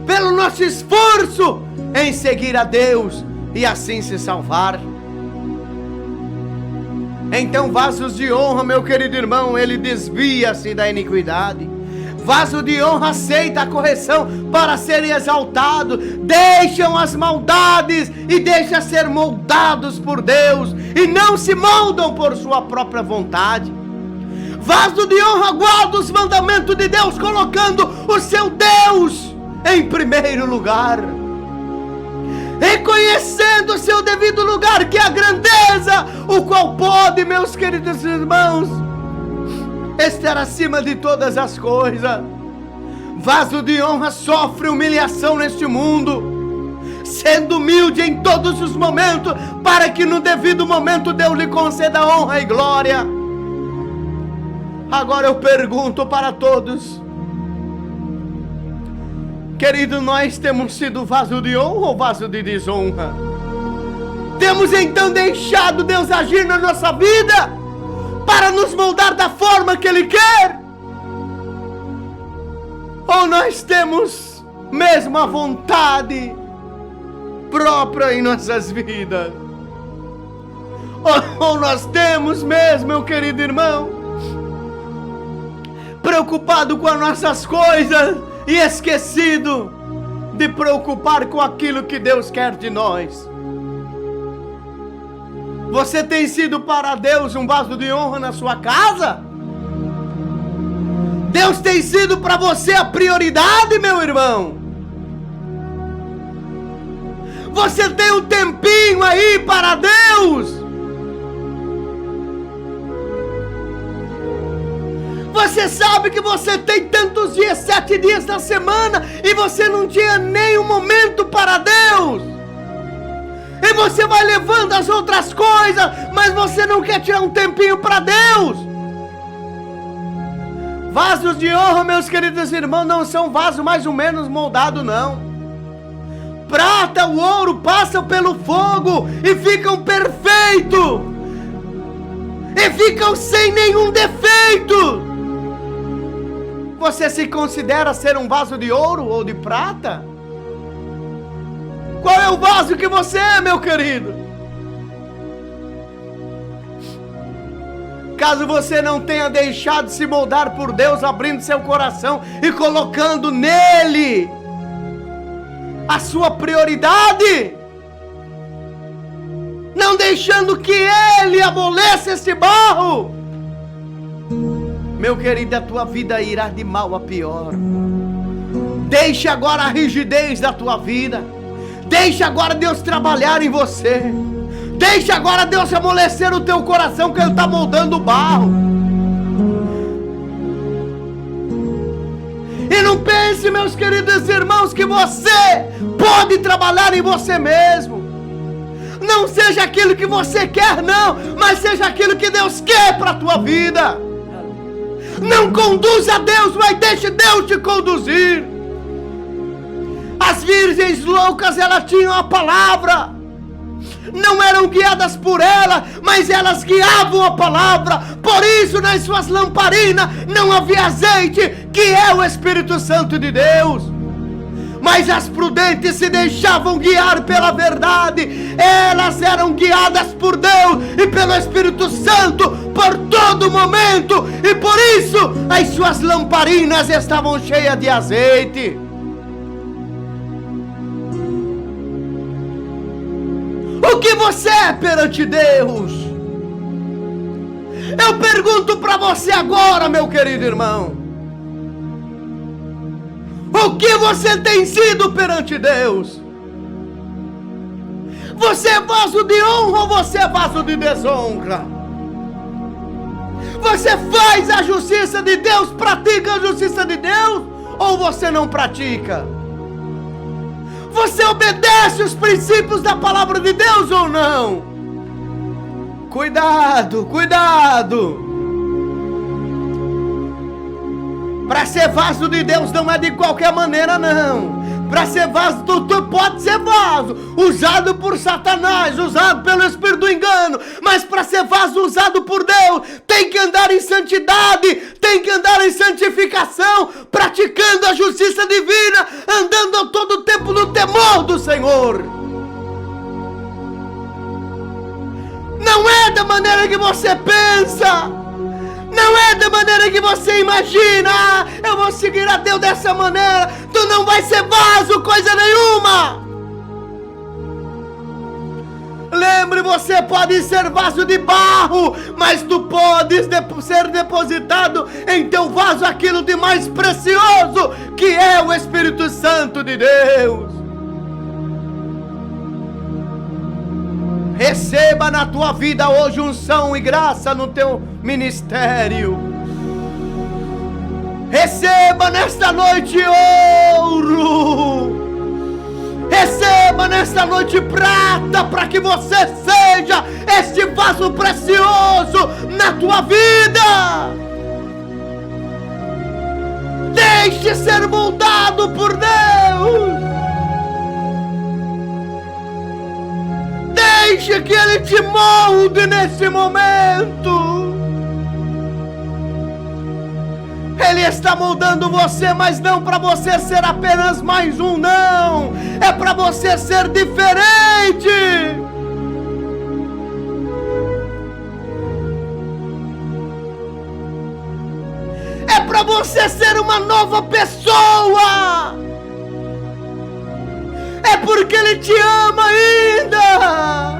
A: pelo nosso esforço em seguir a Deus e assim se salvar. Então, vasos de honra, meu querido irmão, ele desvia-se da iniquidade. Vaso de honra aceita a correção para ser exaltado, deixam as maldades e deixam ser moldados por Deus, e não se moldam por sua própria vontade. Vaso de honra guarda os mandamentos de Deus, colocando o seu Deus em primeiro lugar, reconhecendo o seu devido lugar, que é a grandeza, o qual pode, meus queridos irmãos, estar acima de todas as coisas. Vaso de honra sofre humilhação neste mundo, sendo humilde em todos os momentos, para que no devido momento Deus lhe conceda honra e glória. Agora eu pergunto para todos: querido, nós temos sido vaso de honra ou vaso de desonra? Temos então deixado Deus agir na nossa vida para nos moldar da forma que Ele quer? Ou nós temos mesmo a vontade própria em nossas vidas? Ou nós temos mesmo, meu querido irmão, preocupado com as nossas coisas e esquecido de preocupar com aquilo que Deus quer de nós? Você tem sido para Deus um vaso de honra na sua casa? Deus tem sido para você a prioridade, meu irmão? Você tem um tempinho aí para Deus? Você sabe que você tem tantos dias, 7 dias na semana, e você não tinha nenhum momento para Deus. E você vai levando as outras coisas, mas você não quer tirar um tempinho para Deus. Vasos de honra, meus queridos irmãos, não são vasos mais ou menos moldados, não. Prata, o ouro passam pelo fogo e ficam perfeitos. E ficam sem nenhum defeito. Você se considera ser um vaso de ouro ou de prata? Qual é o vaso que você é, meu querido? Caso você não tenha deixado de se moldar por Deus, abrindo seu coração e colocando nele a sua prioridade, não deixando que ele amoleça esse barro, meu querido, a tua vida irá de mal a pior. Deixe agora a rigidez da tua vida. Deixe agora Deus trabalhar em você. Deixe agora Deus amolecer o teu coração, que Ele está moldando o barro. E não pense, meus queridos irmãos, que você pode trabalhar em você mesmo. Não seja aquilo que você quer, não, mas seja aquilo que Deus quer para a tua vida. Não conduza a Deus, mas deixe Deus te conduzir. As virgens loucas, elas tinham a palavra. Não eram guiadas por ela, mas elas guiavam a palavra. Por isso nas suas lamparinas não havia azeite, que é o Espírito Santo de Deus. Mas as prudentes se deixavam guiar pela verdade. Elas eram guiadas por Deus e pelo Espírito Santo por todo momento. E por isso as suas lamparinas estavam cheias de azeite. O que você é perante Deus? Eu pergunto para você agora, meu querido irmão. O que você tem sido perante Deus? Você é vaso de honra ou você é vaso de desonra? Você faz a justiça de Deus, pratica a justiça de Deus, ou você não pratica? Você obedece os princípios da palavra de Deus ou não? Cuidado, cuidado. Para ser vaso de Deus não é de qualquer maneira, não. Para ser vaso, tu pode ser vaso usado por Satanás, usado pelo espírito do engano, mas para ser vaso usado por Deus, tem que andar em santidade, tem que andar em santificação, praticando a justiça divina, andando todo o tempo no temor do Senhor. Não é da maneira que você pensa. Não é da maneira que você imagina. Eu vou seguir a Deus dessa maneira. Tu não vai ser vaso, coisa nenhuma. Lembre, você pode ser vaso de barro, mas tu podes ser depositado em teu vaso aquilo de mais precioso, que é o Espírito Santo de Deus. Receba na tua vida hoje unção e graça no teu ministério. Receba nesta noite ouro. Receba nesta noite prata, para que você seja este vaso precioso na tua vida. Deixe ser moldado por Deus. Deixe que Ele te molde nesse momento. Ele está moldando você, mas não para você ser apenas mais um, não. É para você ser diferente. É para você ser uma nova pessoa. É porque Ele te ama ainda.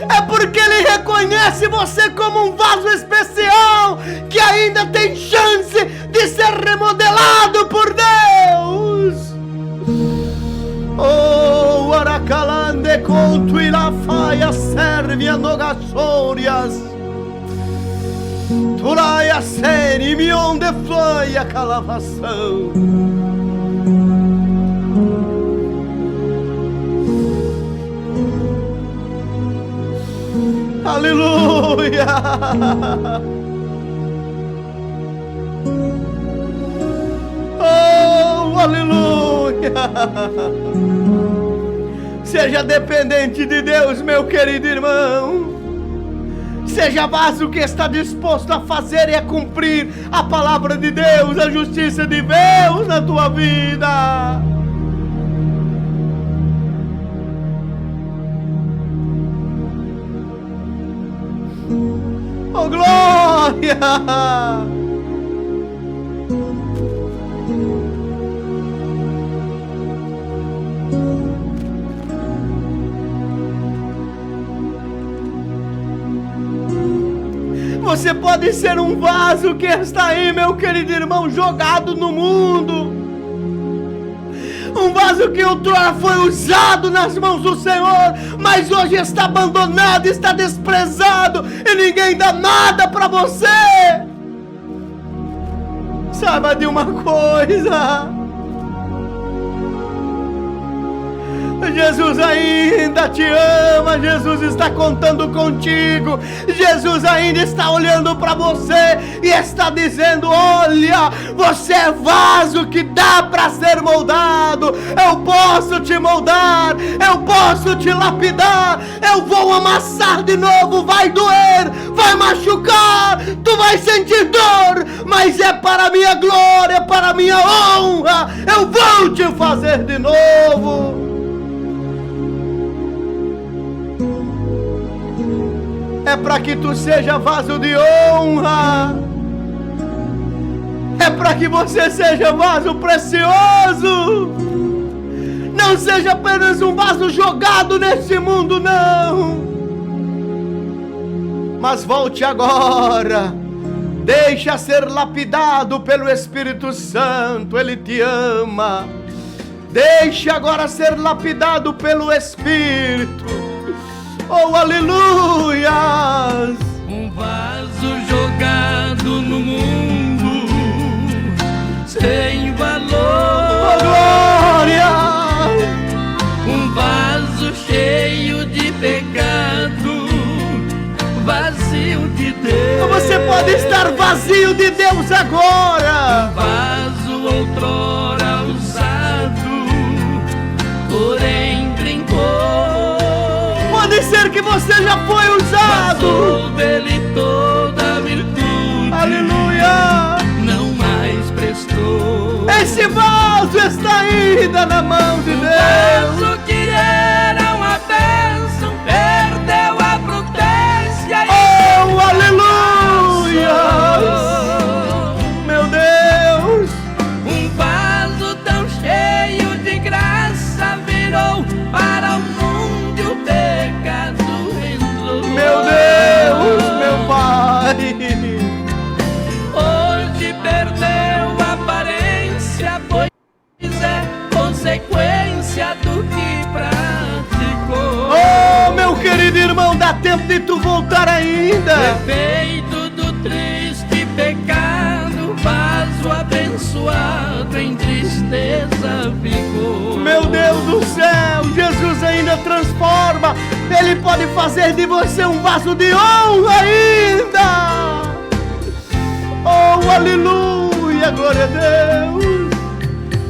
A: É porque Ele reconhece você como um vaso especial que ainda tem chance de ser remodelado por Deus. Oh, Aracalande conto e la faia servia nogaçorias. Turaia seni mi onde foi a calavação. Aleluia! Oh, aleluia! Seja dependente de Deus, meu querido irmão. Seja vaso que está disposto a fazer e a cumprir a palavra de Deus, a justiça de Deus na tua vida. Oh, glória! Você pode ser um vaso que está aí, meu querido irmão, jogado no mundo. Um vaso que outrora foi usado nas mãos do Senhor, mas hoje está abandonado, está desprezado e ninguém dá nada para você. Saiba de uma coisa: Jesus ainda te ama, Jesus está contando contigo, Jesus ainda está olhando para você e está dizendo: olha, você é vaso que dá para ser moldado, eu posso te moldar, eu posso te lapidar, eu vou amassar de novo, vai doer, vai machucar, tu vai sentir dor, mas é para a minha glória, para a minha honra, eu vou te fazer de novo. É para que tu seja vaso de honra. É para que você seja vaso precioso. Não seja apenas um vaso jogado nesse mundo, não. Mas volte agora. Deixa ser lapidado pelo Espírito Santo. Ele te ama. Deixe agora ser lapidado pelo Espírito. Oh, aleluia!
B: Um vaso jogado no mundo, sem valor.
A: Oh, glória!
B: Um vaso cheio de pecado, vazio de Deus.
A: Você pode estar vazio de Deus agora.
B: Um vaso outrora usado, porém brincou.
A: Pode ser que você já foi usado.
B: Passou dele toda a virtude.
A: Aleluia!
B: Não mais prestou.
A: Esse vaso está ainda na mão de Deus.
B: Vaso que era uma bênção, perdeu a prudência.
A: Oh, aleluia! Meu Deus!
B: Um vaso tão cheio de graça virou para o mundo e o pecado entrou.
A: Meu Deus, meu Pai!
B: Hoje perdeu a aparência, pois é consequência do que praticou.
A: Oh, meu querido irmão, dá tempo de tu voltar ainda.
B: Efeito do triste pecado, vaso abençoado em tristeza ficou.
A: Meu Deus do céu, Jesus ainda transforma. Ele pode fazer de você um vaso de honra ainda. Oh, aleluia, glória a Deus.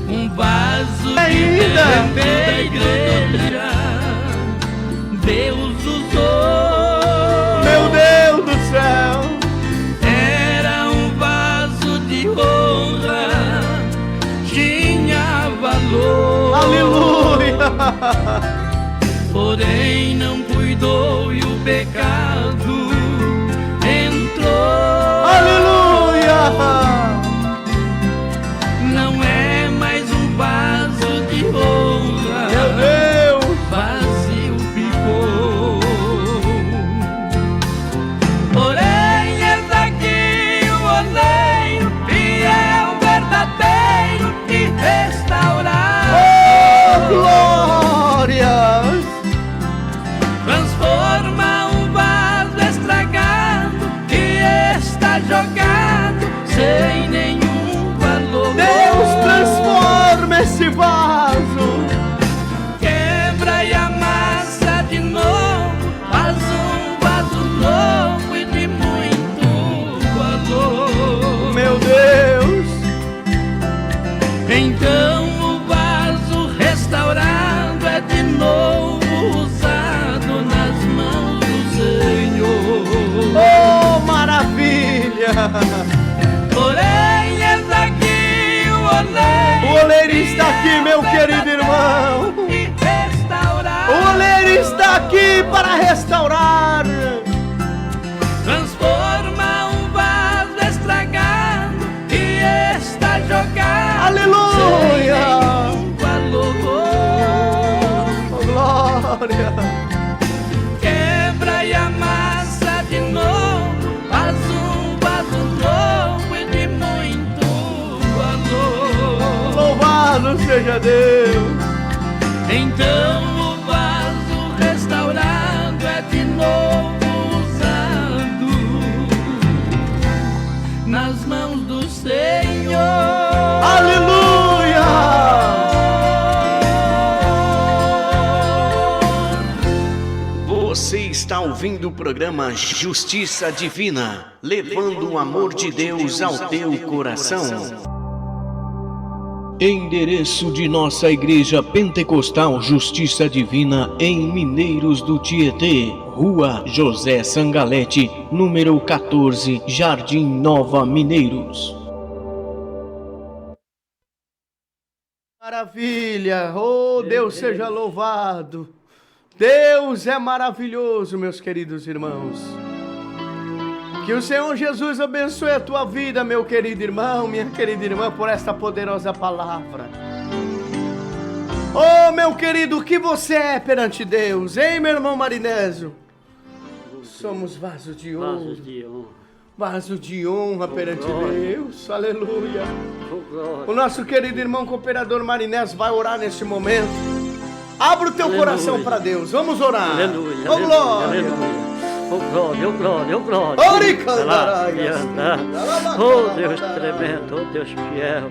B: Um vaso de
A: Ainda.
B: dentro da igreja, Deus usou.
A: Meu Deus do céu.
B: Era um vaso de honra, tinha valor.
A: Aleluia.
B: Porém não cuidou e o pecado entrou.
A: Aleluia.
B: Não é mais um vaso de honra,
A: Meu Deus.
B: vazio ficou. Porém eis aqui o oleiro fiel, verdadeiro, que restaurar.
A: Oh, glórias.
B: Transforma um vaso estragado que está jogado sem nenhum valor.
A: Deus, transforma esse vaso.
B: Quebra e amassa de novo, faz um vaso novo e de muito valor.
A: Meu Deus.
B: Então o vaso restaurado é de novo usado nas mãos do Senhor.
A: Oh, maravilha.
B: Porém eis aqui o oleiro.
A: O oleiro está aqui, meu querido irmão.
B: E restaurar.
A: O oleiro está aqui para restaurar.
B: Transforma um vaso estragado que está jogado.
A: Aleluia.
B: Sem nenhum valor.
A: Oh, glória.
B: Quebra e amassa de novo, faz um vaso novo e de muito valor.
A: Louvado seja Deus.
B: Então o vaso restaurado é de novo usado nas mãos do Senhor.
A: Aleluia.
C: Você está ouvindo o programa Justiça Divina, levando o amor de Deus ao teu coração. Endereço de nossa Igreja Pentecostal Justiça Divina em Mineiros do Tietê, Rua José Sangalete, número 14, Jardim Nova, Mineiros.
A: Maravilha. Oh, Deus seja louvado. Deus é maravilhoso, meus queridos irmãos. Que o Senhor Jesus abençoe a tua vida, meu querido irmão, minha querida irmã, por esta poderosa palavra. Oh, meu querido, o que você é perante Deus, hein, meu irmão Marinésio? Somos vasos de honra.
D: Vasos de honra.
A: Vaso de honra perante
D: glória.
A: Deus, aleluia.
D: Glória.
A: O nosso querido irmão cooperador Marinés vai orar neste momento. Abra o teu
D: Aleluia.
A: coração para Deus, vamos orar.
D: Aleluia.
A: Oh, glória.
D: Aleluia. Oh glória, oh glória, oh glória.
A: Oricandaraias.
D: Oh Deus tremendo, oh Deus fiel.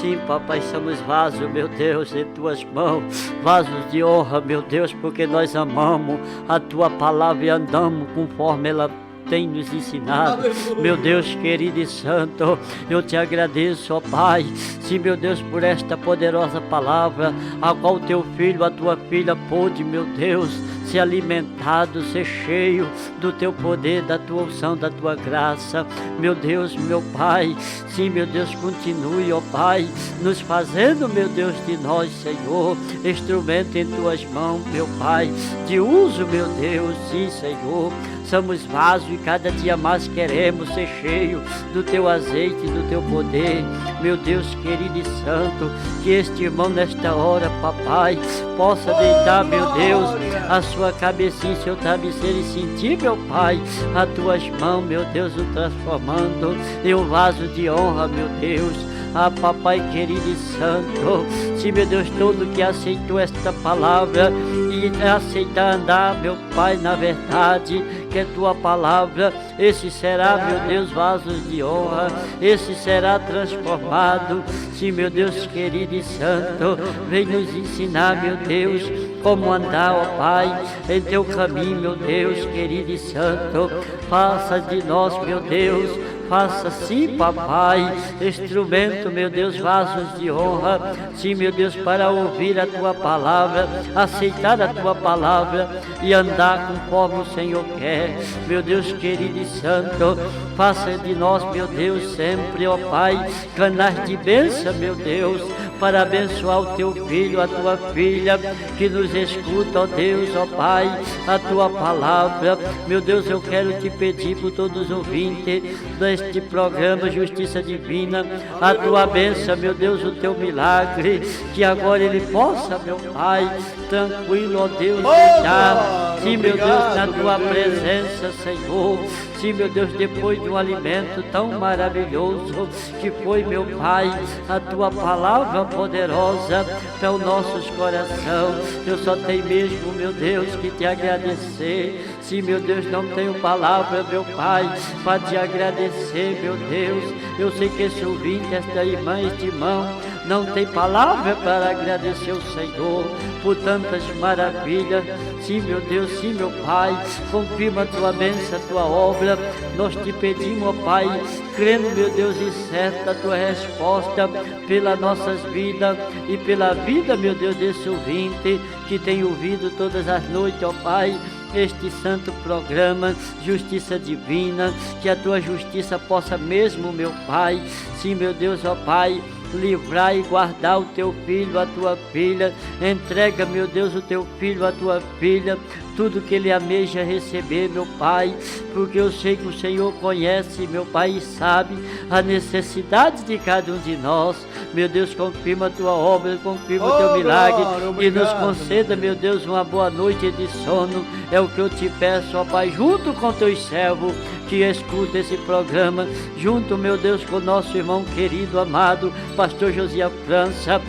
D: Sim, papai, somos vasos, meu Deus, em tuas mãos. Vasos de honra, meu Deus, porque nós amamos a tua palavra e andamos conforme ela tem nos ensinado.
A: Aleluia.
D: Meu Deus querido e santo, eu te agradeço, ó Pai, sim, meu Deus, por esta poderosa palavra, a qual teu filho, a tua filha pôde, meu Deus, ser alimentado, ser cheio do teu poder, da tua unção, da tua graça. Meu Deus, meu Pai, sim, meu Deus, continue, ó Pai, nos fazendo, meu Deus, de nós, Senhor, instrumento em tuas mãos, meu Pai, de uso, meu Deus, sim, Senhor. Somos vasos e cada dia mais queremos ser cheio do teu azeite, do teu poder. Meu Deus querido e santo, que este irmão nesta hora, papai, possa deitar, meu Deus, a sua cabecinha, seu travesseiro e sentir, meu Pai, as tuas mãos, meu Deus, o transformando em um vaso de honra, meu Deus. Ah, papai querido e santo, se meu Deus todo que aceitou esta palavra e aceitar andar, meu Pai, na verdade, que é tua palavra, esse será, meu Deus, vasos de honra, esse será transformado. Sim, meu Deus querido e santo, vem nos ensinar, meu Deus, como andar, ó Pai, em teu caminho, meu Deus querido e santo. Faça de nós, meu Deus, Faça sim, papai, instrumento, meu Deus, vasos de honra, sim, meu Deus, para ouvir a tua palavra, aceitar a tua palavra e andar conforme o Senhor quer. Meu Deus querido e santo, faça de nós, meu Deus, sempre, ó Pai, canais de bênção, meu Deus, para abençoar o teu filho, a tua filha, que nos escuta, ó Deus, ó Pai, a tua palavra. Meu Deus, eu quero te pedir por todos os ouvintes deste programa Justiça Divina, a tua bênção, meu Deus, o teu milagre, que agora ele possa, meu Pai, tranquilo, ó Deus, estar, sim, meu Deus, na tua presença, Senhor. Sim, meu Deus, depois de um alimento tão maravilhoso que foi, meu Pai, a tua palavra poderosa para os nossos corações. Eu só tenho mesmo, meu Deus, que te agradecer. Sim, meu Deus, não tenho palavra, meu Pai, para te agradecer, meu Deus. Eu sei que esse ouvinte, esta irmã, este irmão, não tem palavra para agradecer o Senhor por tantas maravilhas. Sim, meu Deus, sim, meu Pai, confirma a tua bênção, a tua obra. Nós te pedimos, ó Pai, crendo, meu Deus, e certa a tua resposta pelas nossas vidas e pela vida, meu Deus, desse ouvinte que tem ouvido todas as noites, ó Pai, este santo programa, Justiça Divina, que a tua justiça possa mesmo, meu Pai, sim, meu Deus, ó Pai, livrar e guardar o teu filho, a tua filha. Entrega, meu Deus, o teu filho, a tua filha, tudo que ele almeja receber, meu Pai, porque eu sei que o Senhor conhece, meu Pai, e sabe a necessidade de cada um de nós. Meu Deus, confirma a tua obra, confirma o teu milagre, e nos conceda, meu Deus, uma boa noite de sono. É o que eu te peço, ó Pai, junto com teus servos que escuta esse programa, junto, meu Deus, com o nosso irmão querido, amado, pastor Josias França.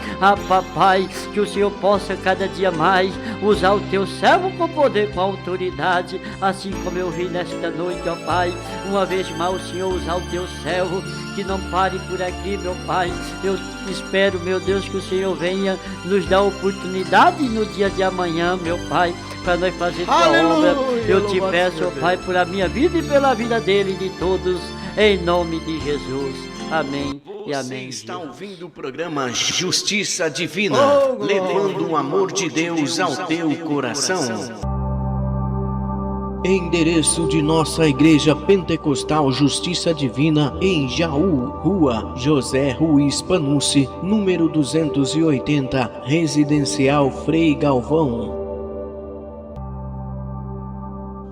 D: Papai, que o Senhor possa cada dia mais usar o teu servo com poder, com autoridade, assim como eu vi nesta noite, ó Pai, uma vez mais o Senhor usar o teu servo, que não pare por aqui, meu Pai. Eu espero, meu Deus, que o Senhor venha nos dar oportunidade no dia de amanhã, meu Pai, para nós fazer tua obra. Eu te peço, ó Pai, por a minha vida e pela vida dele e de todos, em nome de Jesus. Amém e amém.
C: Você está ouvindo o programa Justiça Divina, levando o amor de Deus ao teu coração. Endereço de nossa Igreja Pentecostal Justiça Divina em Jaú, Rua José Ruiz Panucci, número 280, Residencial Frei Galvão.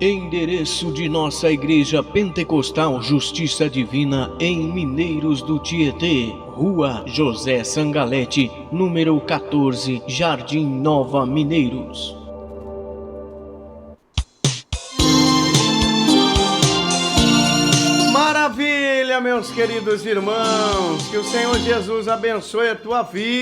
C: Endereço de nossa Igreja Pentecostal Justiça Divina em Mineiros do Tietê, Rua José Sangalete, número 14, Jardim Nova, Mineiros.
A: Maravilha, meus queridos irmãos, que o Senhor Jesus abençoe a tua vida.